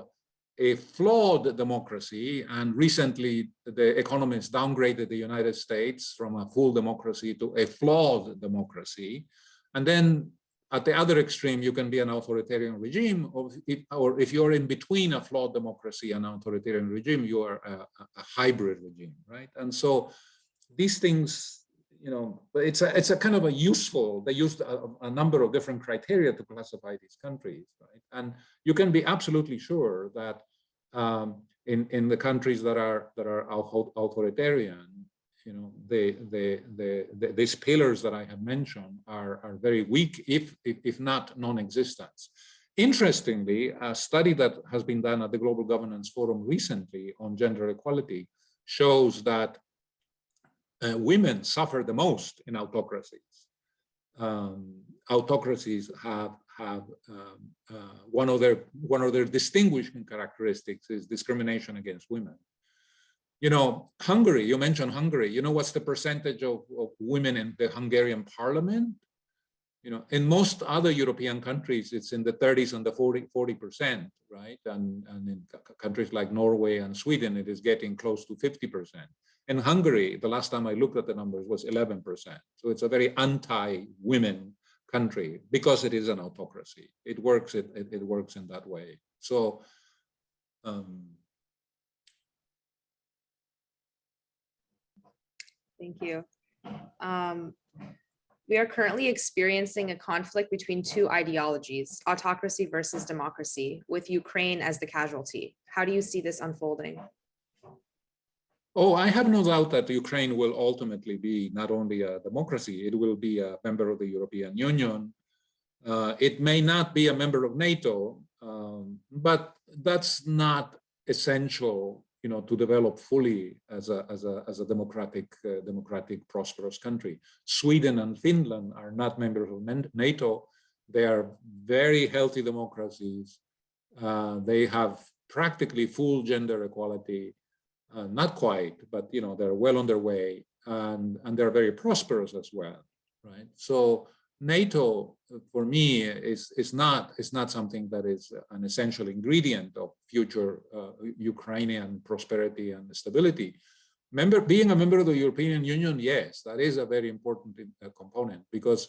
Speaker 3: a flawed democracy, and recently the Economist downgraded the United States from a full democracy to a flawed democracy. And then at the other extreme, you can be an authoritarian regime, or if you're in between a flawed democracy and an authoritarian regime, you are a hybrid regime, right? And so these things, it's a kind of a useful, they used a number of different criteria to classify these countries, right? And you can be absolutely sure that in the countries that are authoritarian, these pillars that I have mentioned are very weak, if not non-existent. Interestingly, a study that has been done at the Global Governance Forum recently on gender equality shows that women suffer the most in autocracies. Autocracies have one of their distinguishing characteristics is discrimination against women. Hungary, you mentioned Hungary. What's the percentage of women in the Hungarian parliament? In most other European countries, it's in the 30s and the 40%, right? And in countries like Norway and Sweden, it is getting close to 50%. In Hungary, the last time I looked at the numbers, was 11%. So it's a very anti-women country because it is an autocracy. It works. It works in that way. So.
Speaker 2: Thank you. We are currently experiencing a conflict between two ideologies, autocracy versus democracy, with Ukraine as the casualty. How do you see this unfolding?
Speaker 3: Oh, I have no doubt that Ukraine will ultimately be not only a democracy, it will be a member of the European Union. It may not be a member of NATO, but that's not essential, to develop fully as a democratic, prosperous country. Sweden and Finland are not members of NATO. They are very healthy democracies. They have practically full gender equality. Not quite, but they're well on their way, and they're very prosperous as well, right? So NATO, for me, is not something that is an essential ingredient of future Ukrainian prosperity and stability. Being a member of the European Union, yes, that is a very important component, because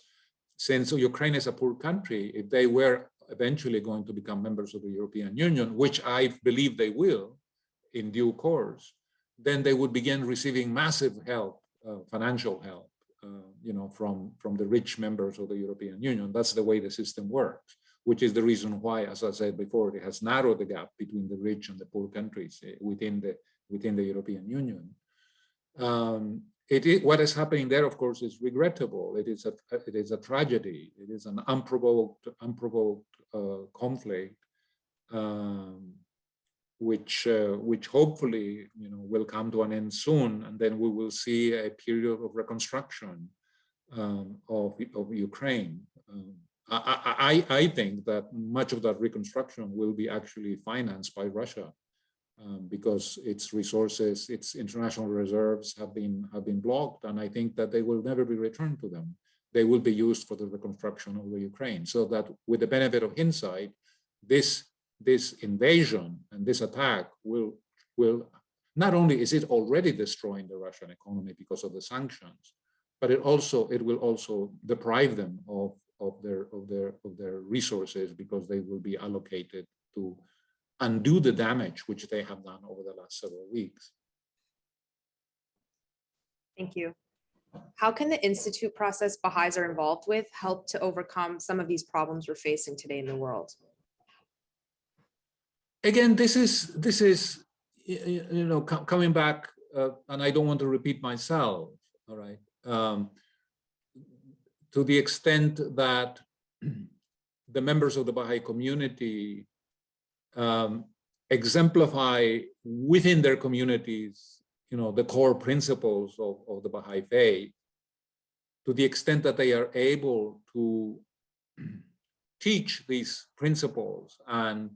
Speaker 3: since Ukraine is a poor country, if they were eventually going to become members of the European Union, which I believe they will in due course, then they would begin receiving massive help, financial help, from the rich members of the European Union. That's the way the system works, which is the reason why, as I said before, it has narrowed the gap between the rich and the poor countries within the European Union. What is happening there, of course, is regrettable. It is a tragedy. It is an unprovoked conflict, which hopefully will come to an end soon, and then we will see a period of reconstruction of Ukraine. I think that much of that reconstruction will be actually financed by Russia, because its resources, its international reserves have been blocked, and I think that they will never be returned to them. They will be used for the reconstruction of the Ukraine. So that, with the benefit of hindsight, this invasion and this attack will not only is it already destroying the Russian economy because of the sanctions, but it will also deprive them of their resources, because they will be allocated to undo the damage which they have done over the last several weeks.
Speaker 2: Thank you. How can the institute process Baha'is are involved with help to overcome some of these problems we're facing today in the world?
Speaker 3: Again, this is coming back and I don't want to repeat myself, all right, to the extent that the members of the Baha'i community exemplify within their communities, the core principles of the Baha'i faith, to the extent that they are able to teach these principles and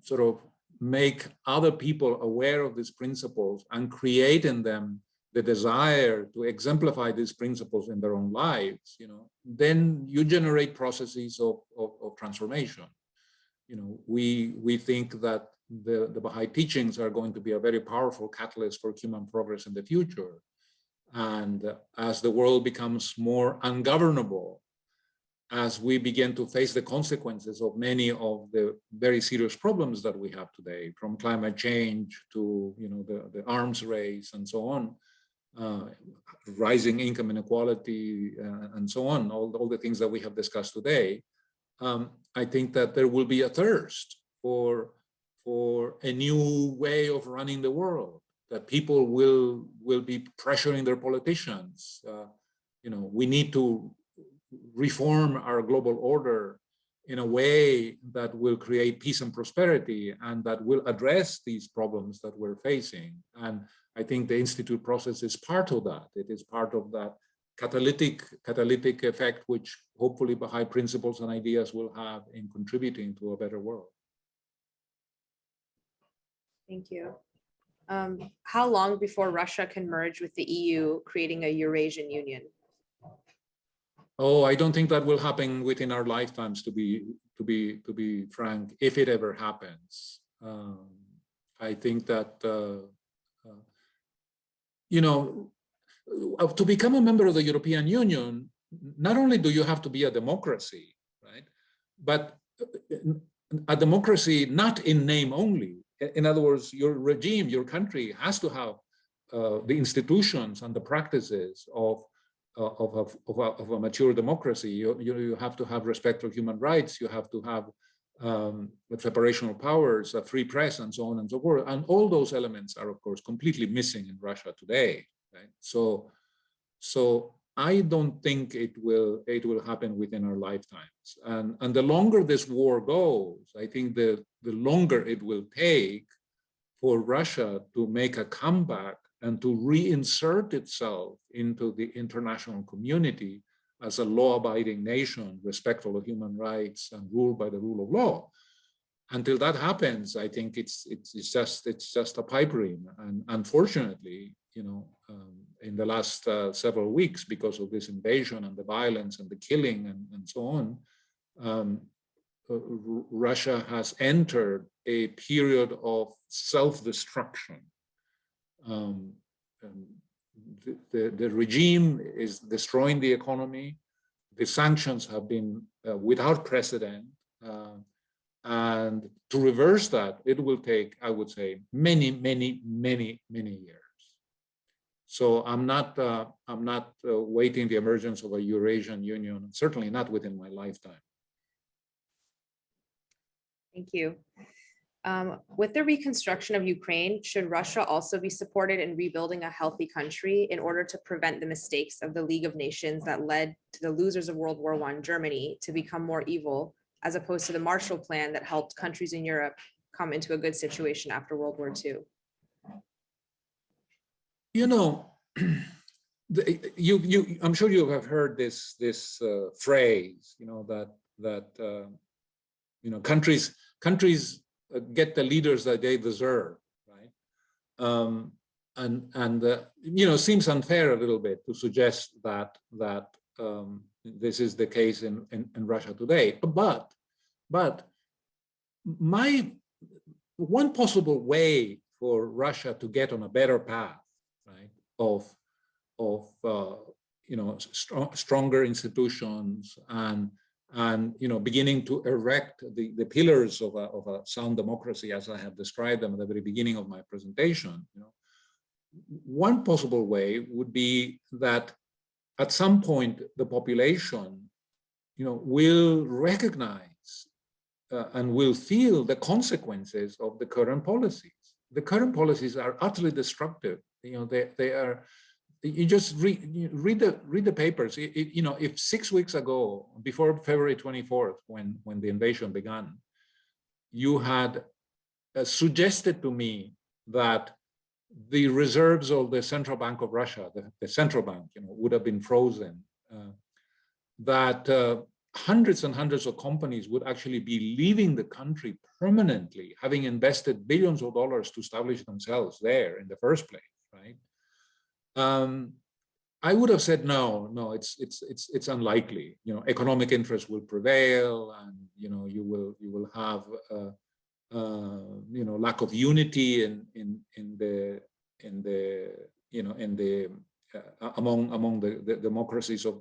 Speaker 3: sort of make other people aware of these principles and create in them the desire to exemplify these principles in their own lives, then you generate processes of transformation. We think that the Baha'i teachings are going to be a very powerful catalyst for human progress in the future. And as the world becomes more ungovernable, as we begin to face the consequences of many of the very serious problems that we have today, from climate change to the arms race and so on, rising income inequality and so on, all the things that we have discussed today, I think that there will be a thirst for a new way of running the world, that people will be pressuring their politicians. We need to reform our global order in a way that will create peace and prosperity and that will address these problems that we're facing. And I think the Institute process is part of that. It is part of that catalytic effect, which hopefully Baha'i principles and ideas will have in contributing to a better world.
Speaker 2: Thank you. How long before Russia can merge with the EU, creating a Eurasian Union?
Speaker 3: Oh, I don't think that will happen within our lifetimes, to be frank, if it ever happens. I think that, to become a member of the European Union, not only do you have to be a democracy, right, but a democracy not in name only. In other words, your regime, your country has to have the institutions and the practices of a mature democracy. You have to have respect for human rights. You have to have the separation of powers, a free press, and so on and so forth. And all those elements are, of course, completely missing in Russia today. Right? So I don't think it will happen within our lifetimes. And the longer this war goes, I think the longer it will take for Russia to make a comeback and to reinsert itself into the international community as a law-abiding nation, respectful of human rights and ruled by the rule of law. Until that happens, I think it's just a pipe dream. And unfortunately, in the last several weeks, because of this invasion and the violence and the killing and so on, Russia has entered a period of self-destruction. The regime is destroying the economy. The sanctions have been without precedent. And to reverse that, it will take, I would say, many years. So I'm not waiting the emergence of a Eurasian Union, certainly not within my lifetime.
Speaker 2: Thank you. With the reconstruction of Ukraine, should Russia also be supported in rebuilding a healthy country in order to prevent the mistakes of the League of Nations that led to the losers of World War I, Germany, to become more evil, as opposed to the Marshall Plan that helped countries in Europe come into a good situation after World War II?
Speaker 3: I'm sure you have heard this phrase, that countries get the leaders that they deserve, right? Seems unfair a little bit to suggest that this is the case in Russia today. But one possible way for Russia to get on a better path, right, of stronger institutions and beginning to erect the pillars of a sound democracy, as I have described them at the very beginning of my presentation. One possible way would be that at some point the population, will recognize and will feel the consequences of the current policies. the current policies are utterly destructive. They are. You just read the papers. If 6 weeks ago, before February 24th, when the invasion began, you had suggested to me that the reserves of the Central Bank of Russia, the central bank, would have been frozen, that hundreds and hundreds of companies would actually be leaving the country permanently, having invested billions of dollars to establish themselves there in the first place, right? I would have said no, it's unlikely. Economic interest will prevail, and you will have lack of unity among the democracies of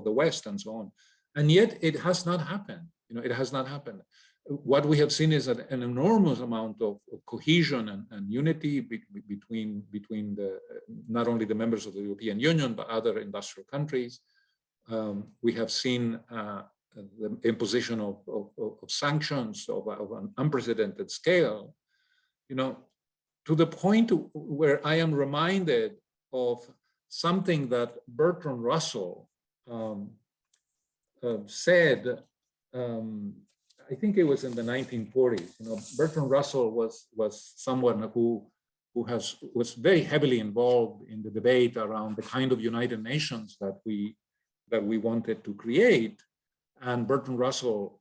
Speaker 3: the West and so on. And yet it has not happened. It has not happened. What we have seen is an enormous amount of cohesion and unity between not only the members of the European Union, but other industrial countries. We have seen the imposition of sanctions of an unprecedented scale, to the point where I am reminded of something that Bertrand Russell said. I think it was in the 1940s. Bertrand Russell was someone who was very heavily involved in the debate around the kind of United Nations that we wanted to create. And Bertrand Russell,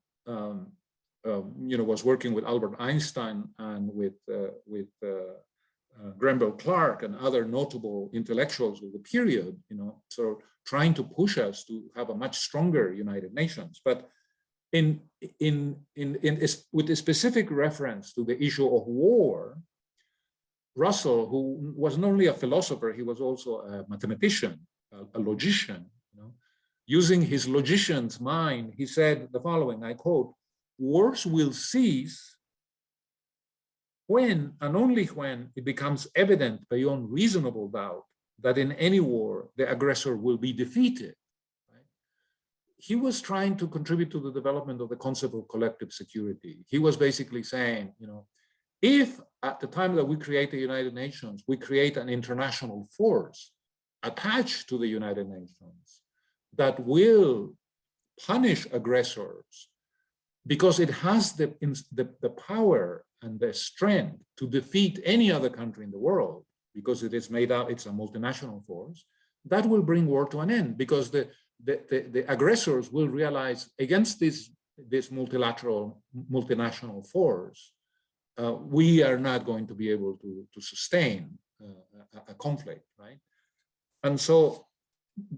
Speaker 3: was working with Albert Einstein and with Granville Clark and other notable intellectuals of the period. So trying to push us to have a much stronger United Nations, but with a specific reference to the issue of war, Russell, who was not only a philosopher, he was also a mathematician, a logician. Using his logician's mind, he said the following, I quote, "Wars will cease when and only when it becomes evident beyond reasonable doubt that in any war the aggressor will be defeated." He was trying to contribute to the development of the concept of collective security. He was basically saying, if at the time that we create the United Nations, we create an international force attached to the United Nations that will punish aggressors because it has the power and the strength to defeat any other country in the world, because it is made up, it's a multinational force, that will bring war to an end, because the aggressors will realize against this multinational force, we are not going to be able to sustain a conflict, right? And so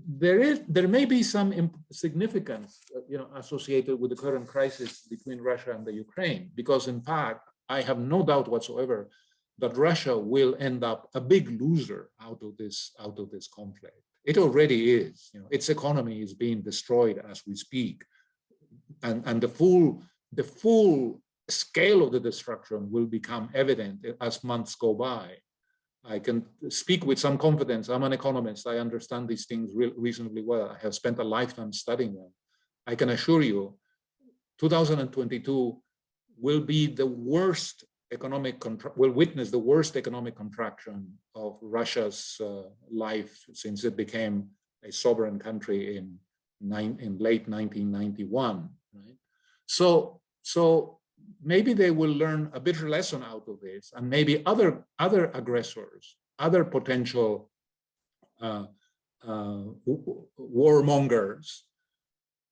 Speaker 3: there may be some significance, associated with the current crisis between Russia and the Ukraine, because in fact, I have no doubt whatsoever that Russia will end up a big loser out of this conflict. It already is. Its economy is being destroyed as we speak, and the full scale of the destruction will become evident as months go by. I can speak with some confidence. I'm an economist. I understand these things reasonably well. I have spent a lifetime studying them. I can assure you, 2022 will be the worst will witness the worst economic contraction of Russia's life since it became a sovereign country in late 1991. Right? So maybe they will learn a bitter lesson out of this, and maybe other aggressors, other potential warmongers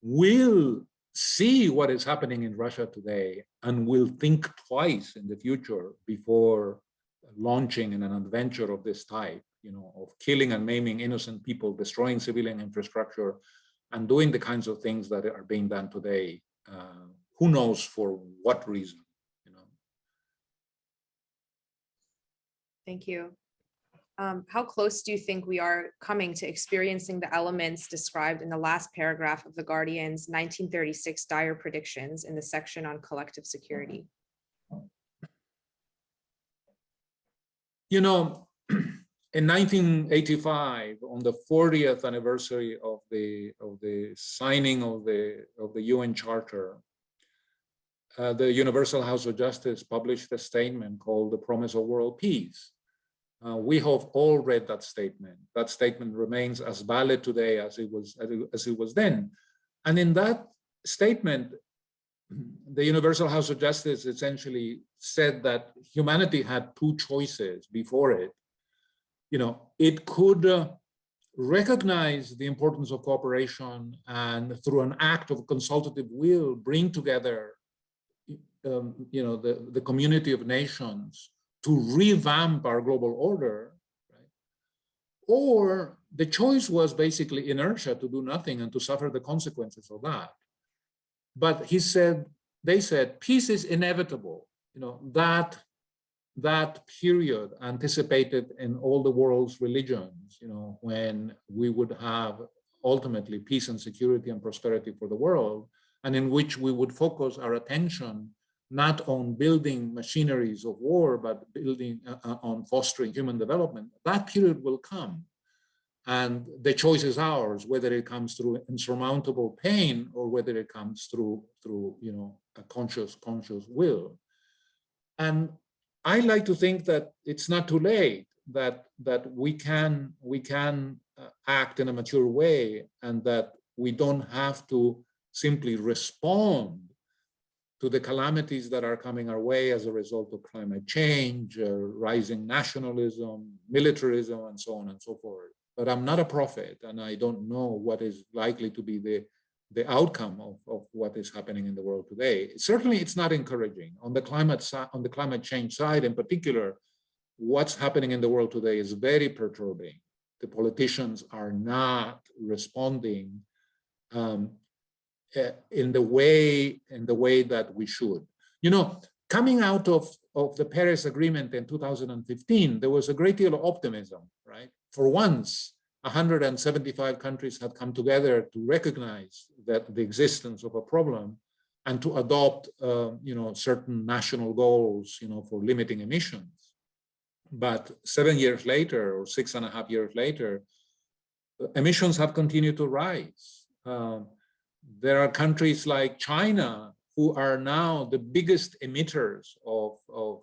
Speaker 3: will see what is happening in Russia today and will think twice in the future before launching in an adventure of this type, of killing and maiming innocent people, destroying civilian infrastructure, and doing the kinds of things that are being done today. Who knows for what reason?
Speaker 2: Thank you. How close do you think we are coming to experiencing the elements described in the last paragraph of The Guardian's 1936 dire predictions in the section on collective security?
Speaker 3: In 1985, on the 40th anniversary of the signing of the UN Charter, the Universal House of Justice published a statement called the Promise of World Peace. We have all read that statement. That statement remains as valid today as it was then. And in that statement, the Universal House of Justice essentially said that humanity had two choices before it. It could recognize the importance of cooperation and through an act of consultative will bring together the community of nations to revamp our global order, right? Or the choice was basically inertia, to do nothing and to suffer the consequences of that. But they said, peace is inevitable. That period anticipated in all the world's religions, when we would have ultimately peace and security and prosperity for the world, and in which we would focus our attention not on building machineries of war, but building on fostering human development. That period will come. And the choice is ours, whether it comes through insurmountable pain or whether it comes through a conscious will. And I like to think that it's not too late, that we can act in a mature way, and that we don't have to simply respond to the calamities that are coming our way as a result of climate change, rising nationalism, militarism, and so on and so forth. But I'm not a prophet, and I don't know what is likely to be the outcome of what is happening in the world today. Certainly, it's not encouraging. On the climate change side in particular, what's happening in the world today is very perturbing. The politicians are not responding in the way that we should. Coming out of the Paris Agreement in 2015, there was a great deal of optimism, right? For once, 175 countries had come together to recognize that the existence of a problem and to adopt, certain national goals, for limiting emissions. But 7 years later, or 6.5 years later, emissions have continued to rise. There are countries like China who are now the biggest emitters of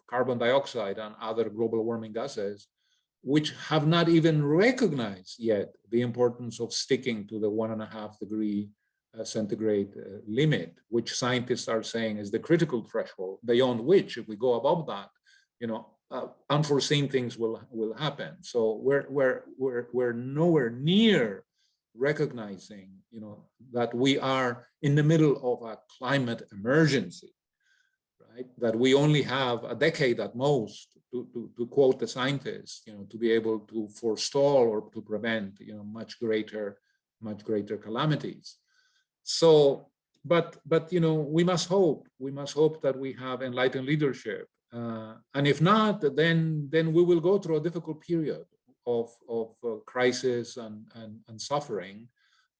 Speaker 3: carbon dioxide and other global warming gases, which have not even recognized yet the importance of sticking to the 1.5 degree centigrade limit, which scientists are saying is the critical threshold, beyond which, if we go above that, unforeseen things will happen. So we're nowhere near recognizing, that we are in the middle of a climate emergency, right? That we only have a decade at most, to quote the scientists, to be able to forestall or to prevent, much greater calamities. So, but we must hope that we have enlightened leadership, and if not, then we will go through a difficult period of crisis and suffering.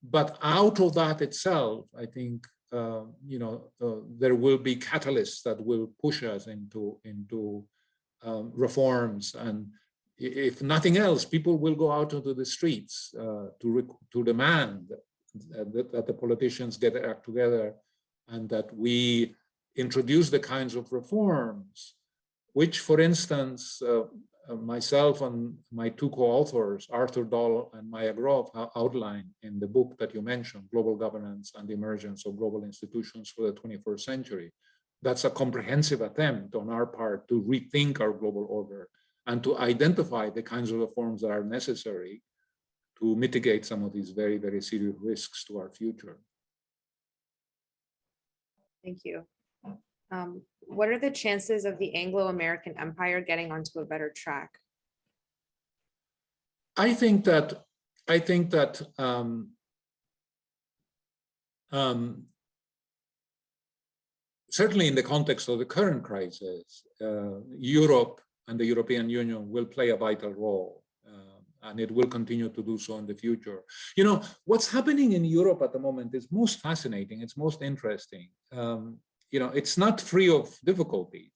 Speaker 3: But out of that itself, I think there will be catalysts that will push us into reforms, and if nothing else, people will go out into the streets to demand that the politicians get their act together, and that we introduce the kinds of reforms which, for instance, myself and my two co-authors, Arthur Dahl and Maya Grof, outlined in the book that you mentioned, Global Governance and the Emergence of Global Institutions for the 21st Century. That's a comprehensive attempt on our part to rethink our global order and to identify the kinds of reforms that are necessary to mitigate some of these very, very serious risks to our future.
Speaker 2: Thank you. What are the chances of the Anglo-American Empire getting onto a better track?
Speaker 3: I think that certainly in the context of the current crisis, Europe and the European Union will play a vital role, and it will continue to do so in the future. What's happening in Europe at the moment is most fascinating. It's most interesting. It's not free of difficulties.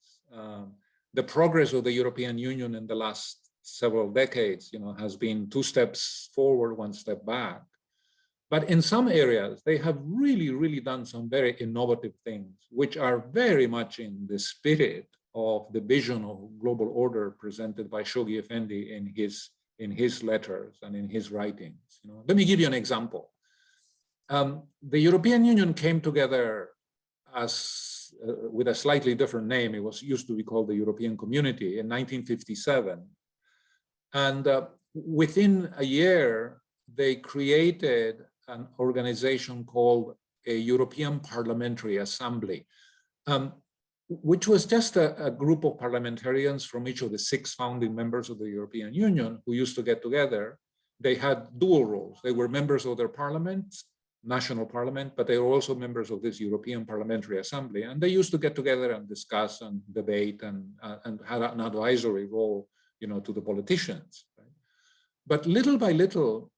Speaker 3: The progress of the European Union in the last several decades, has been 2 steps forward, 1 step back. But in some areas, they have really done some very innovative things, which are very much in the spirit of the vision of global order presented by Shoghi Effendi in his letters and in his writings. Let me give you an example. The European Union came together as with a slightly different name. It was used to be called the European Community in 1957. And within a year, they created an organization called a European Parliamentary Assembly, which was just a group of parliamentarians from each of the 6 founding members of the European Union who used to get together. They had dual roles. They were members of their parliaments, national parliament, but they were also members of this European Parliamentary Assembly. And they used to get together and discuss and debate and had an advisory role, to the politicians. Right? But little by little,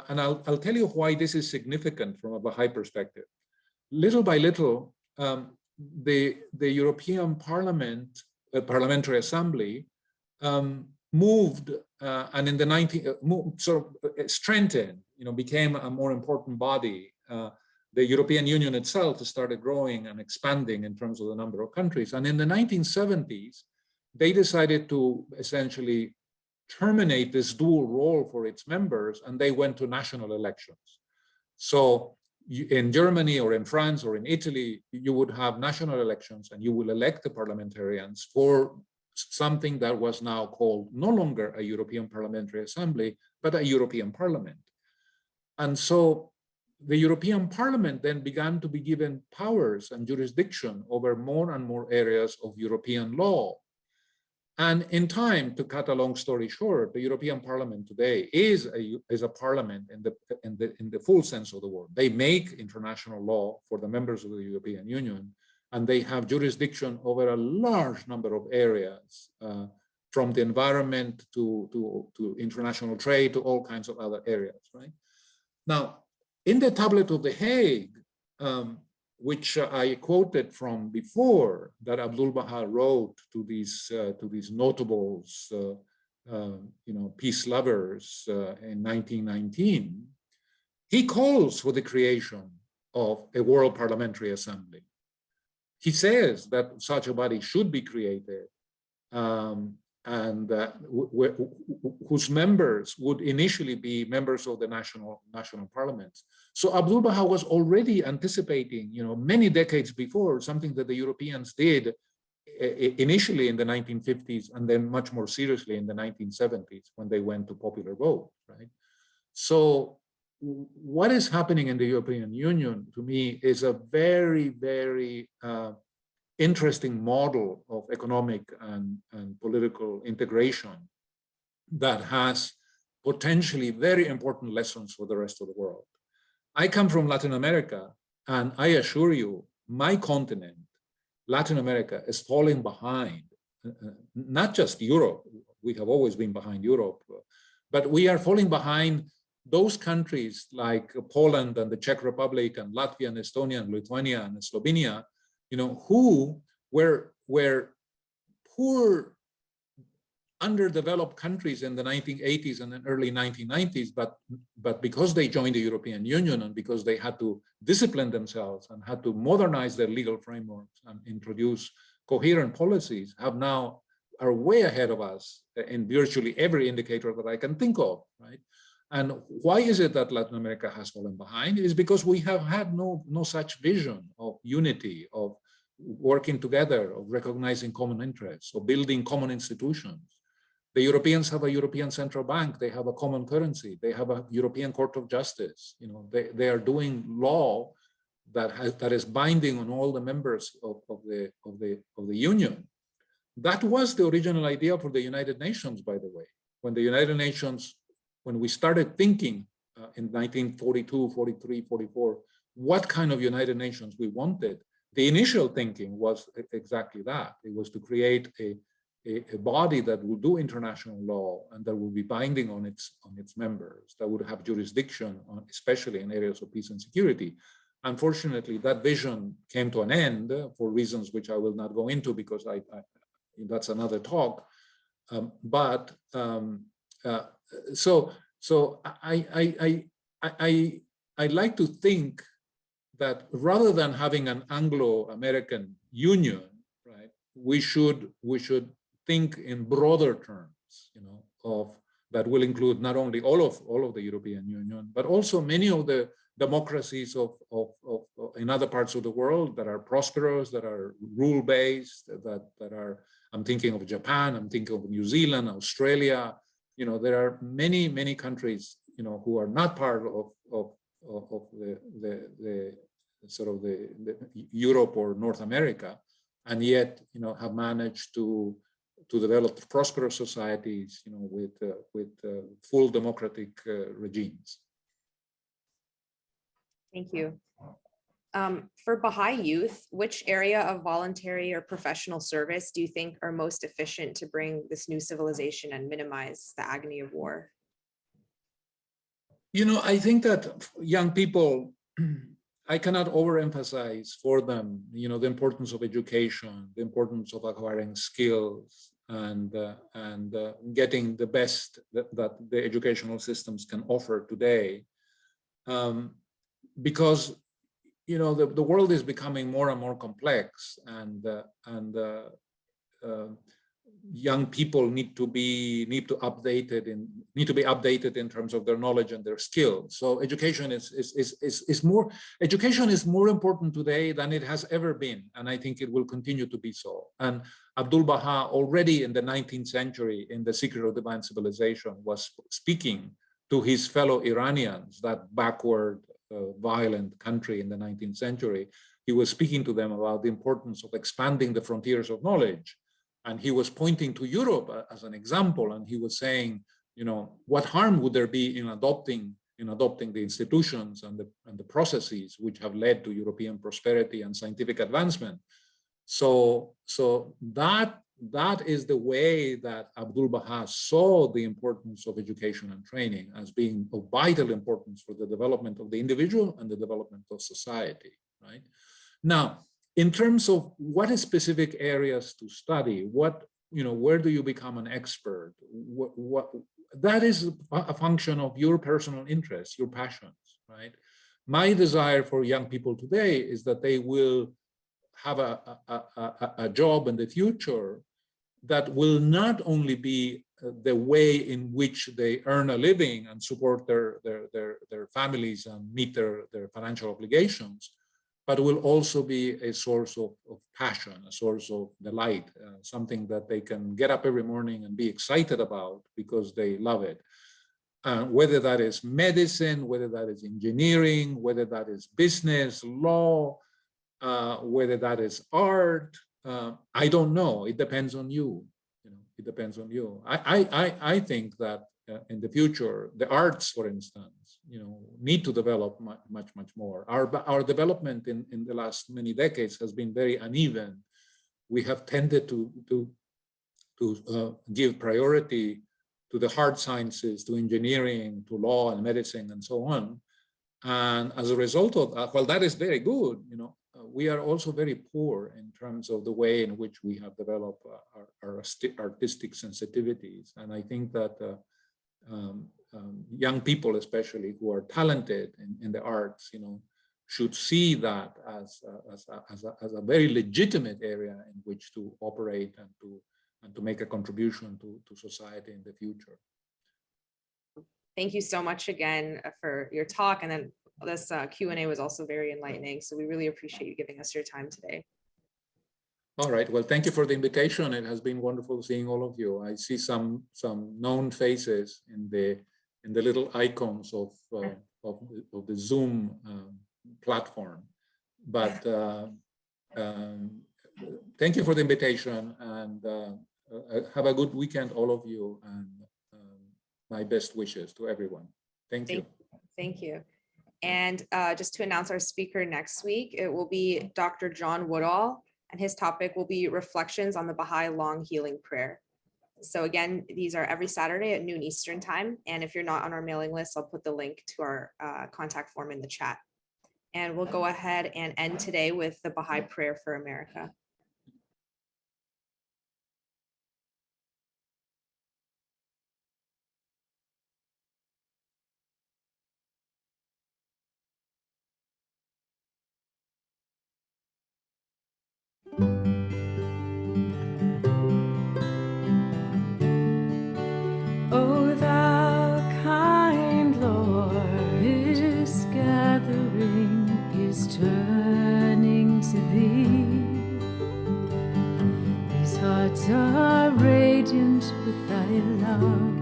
Speaker 3: and I'll tell you why this is significant from a Baha'i perspective. Little by little, the European Parliament, Parliamentary Assembly, moved and in the strengthened, became a more important body. The European Union itself started growing and expanding in terms of the number of countries. And in the 1970s, they decided to essentially terminate this dual role for its members, and they went to national elections. So in Germany or in France or in Italy, you would have national elections and you will elect the parliamentarians for something that was now called no longer a European Parliamentary Assembly, but a European Parliament. And so the European Parliament then began to be given powers and jurisdiction over more and more areas of European law. And in time, to cut a long story short, the European Parliament today is a parliament in the full sense of the word. They make international law for the members of the European Union, and they have jurisdiction over a large number of areas, from the environment to international trade to all kinds of other areas, right? Now, in the Tablet of The Hague, which I quoted from before, that Abdul Baha wrote to these notables, peace lovers in 1919, he calls for the creation of a World Parliamentary Assembly. He says that such a body should be created, and whose members would initially be members of the national parliaments. So Abdul Baha was already anticipating, many decades before, something that the Europeans did initially in the 1950s and then much more seriously in the 1970s when they went to popular vote, right? So what is happening in the European Union, to me, is a very, very interesting model of economic and political integration that has potentially very important lessons for the rest of the world. I come from Latin America, and I assure you, my continent, Latin America, is falling behind, not just Europe. We have always been behind Europe, but we are falling behind those countries like Poland and the Czech Republic and Latvia and Estonia and Lithuania and Slovenia, who were poor, underdeveloped countries in the 1980s and the early 1990s, but because they joined the European Union and because they had to discipline themselves and had to modernize their legal frameworks and introduce coherent policies, are way ahead of us in virtually every indicator that I can think of, right? And why is it that Latin America has fallen behind? It is because we have had no such vision of unity, of working together, of recognizing common interests, of building common institutions. The Europeans have a European Central Bank. They have a common currency. They have a European Court of Justice. They are doing law that is binding on all the members of the Union. That was the original idea for the United Nations, by the way. When the United Nations, when we started thinking in 1942, 43, 44, what kind of United Nations we wanted, the initial thinking was exactly that. It was to create a body that would do international law and that would be binding on its members, that would have jurisdiction on, especially in areas of peace and security. Unfortunately, that vision came to an end for reasons which I will not go into because that's another talk. So I I'd like to think that rather than having an Anglo-American union, right, we should think in broader terms, of that will include not only all of the European Union, but also many of the democracies of in other parts of the world that are prosperous, that are rule-based, that are. I'm thinking of Japan. I'm thinking of New Zealand, Australia. There are many countries, who are not part of the sort of the Europe or North America, and yet have managed to develop prosperous societies, with full democratic regimes.
Speaker 2: Thank you. For Baha'i youth, which area of voluntary or professional service do you think are most efficient to bring this new civilization and minimize the agony of war?
Speaker 3: I think that young people, I cannot overemphasize for them, the importance of education, the importance of acquiring skills, and getting the best that the educational systems can offer today, because the world is becoming more and more complex, and young people need to be updated in terms of their knowledge and their skills. So education is more important today than it has ever been, and I think it will continue to be so. And Abdul Baha, already in the 19th century, in The Secret of Divine Civilization, was speaking to his fellow Iranians, that backward, violent country in the 19th century. He was speaking to them about the importance of expanding the frontiers of knowledge. And he was pointing to Europe as an example. And he was saying, what harm would there be in adopting the institutions and the processes which have led to European prosperity and scientific advancement? So that is the way that Abdul Baha saw the importance of education and training as being of vital importance for the development of the individual and the development of society, right? Now, in terms of what is specific areas to study, where do you become an expert? That is a function of your personal interests, your passions, right? My desire for young people today is that they will have a job in the future that will not only be the way in which they earn a living and support their families and meet their financial obligations, but will also be a source of passion, a source of delight, something that they can get up every morning and be excited about because they love it. Whether that is medicine, whether that is engineering, whether that is business, law, whether that is art, I don't know. It depends on you. It depends on you. I think that in the future, the arts, for instance, need to develop much more. Our development in the last many decades has been very uneven. We have tended to give priority to the hard sciences, to engineering, to law and medicine, and so on. And as a result of that, while that is very good, we are also very poor in terms of the way in which we have developed our artistic sensitivities. And I think that young people, especially who are talented in the arts, should see that as a very legitimate area in which to operate and to make a contribution to society in the future.
Speaker 2: Thank you so much again for your talk. And then this Q&A was also very enlightening. So we really appreciate you giving us your time today.
Speaker 3: All right. Well, thank you for the invitation. It has been wonderful seeing all of you. I see some known faces in the little icons of the Zoom platform. But thank you for the invitation, and have a good weekend, all of you, and my best wishes to everyone. Thank you.
Speaker 2: Thank you. And just to announce our speaker next week, it will be Dr. John Woodall, and his topic will be Reflections on the Baha'i Long Healing Prayer. So again, these are every Saturday at noon Eastern time. And if you're not on our mailing list, I'll put the link to our contact form in the chat. And we'll go ahead and end today with the Baha'i Prayer for America.
Speaker 4: O thou kind Lord, this gathering is turning to thee. These hearts are radiant with thy love.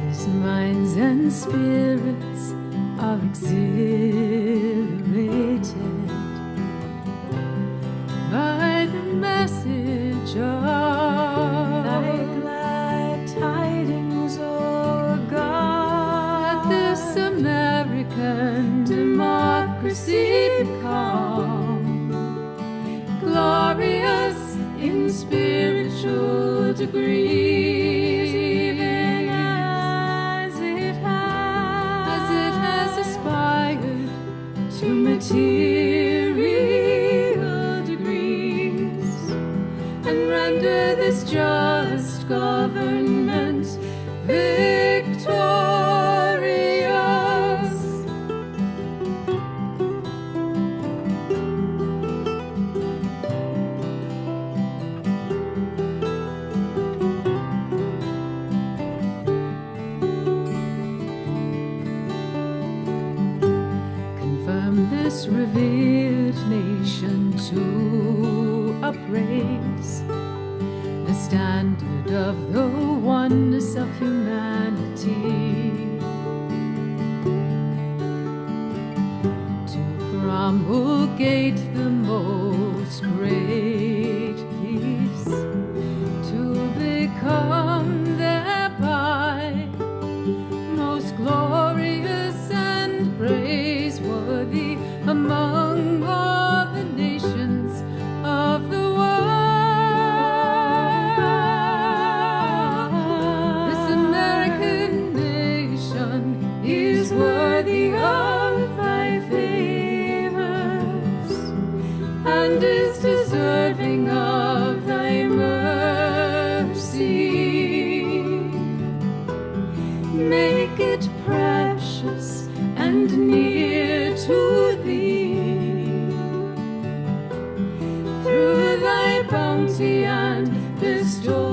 Speaker 4: These minds and spirits are exhilarated by the message of thy glad tidings, O God. Let this American democracy become glorious in spiritual degrees, even as it has aspired to material degrees, and render this just government victorious. Confirm this revered nation to upraise the standard of the oneness of humanity, to promulgate the most great peace, to become thereby most glorious and praiseworthy among all the nations of the world. This American nation is worthy of thy favors and is deserving of thy mercy. Make it precious and near to thee, through thy bounty and bestow.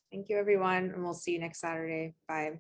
Speaker 2: Thank you, everyone, and we'll see you next Saturday. Bye.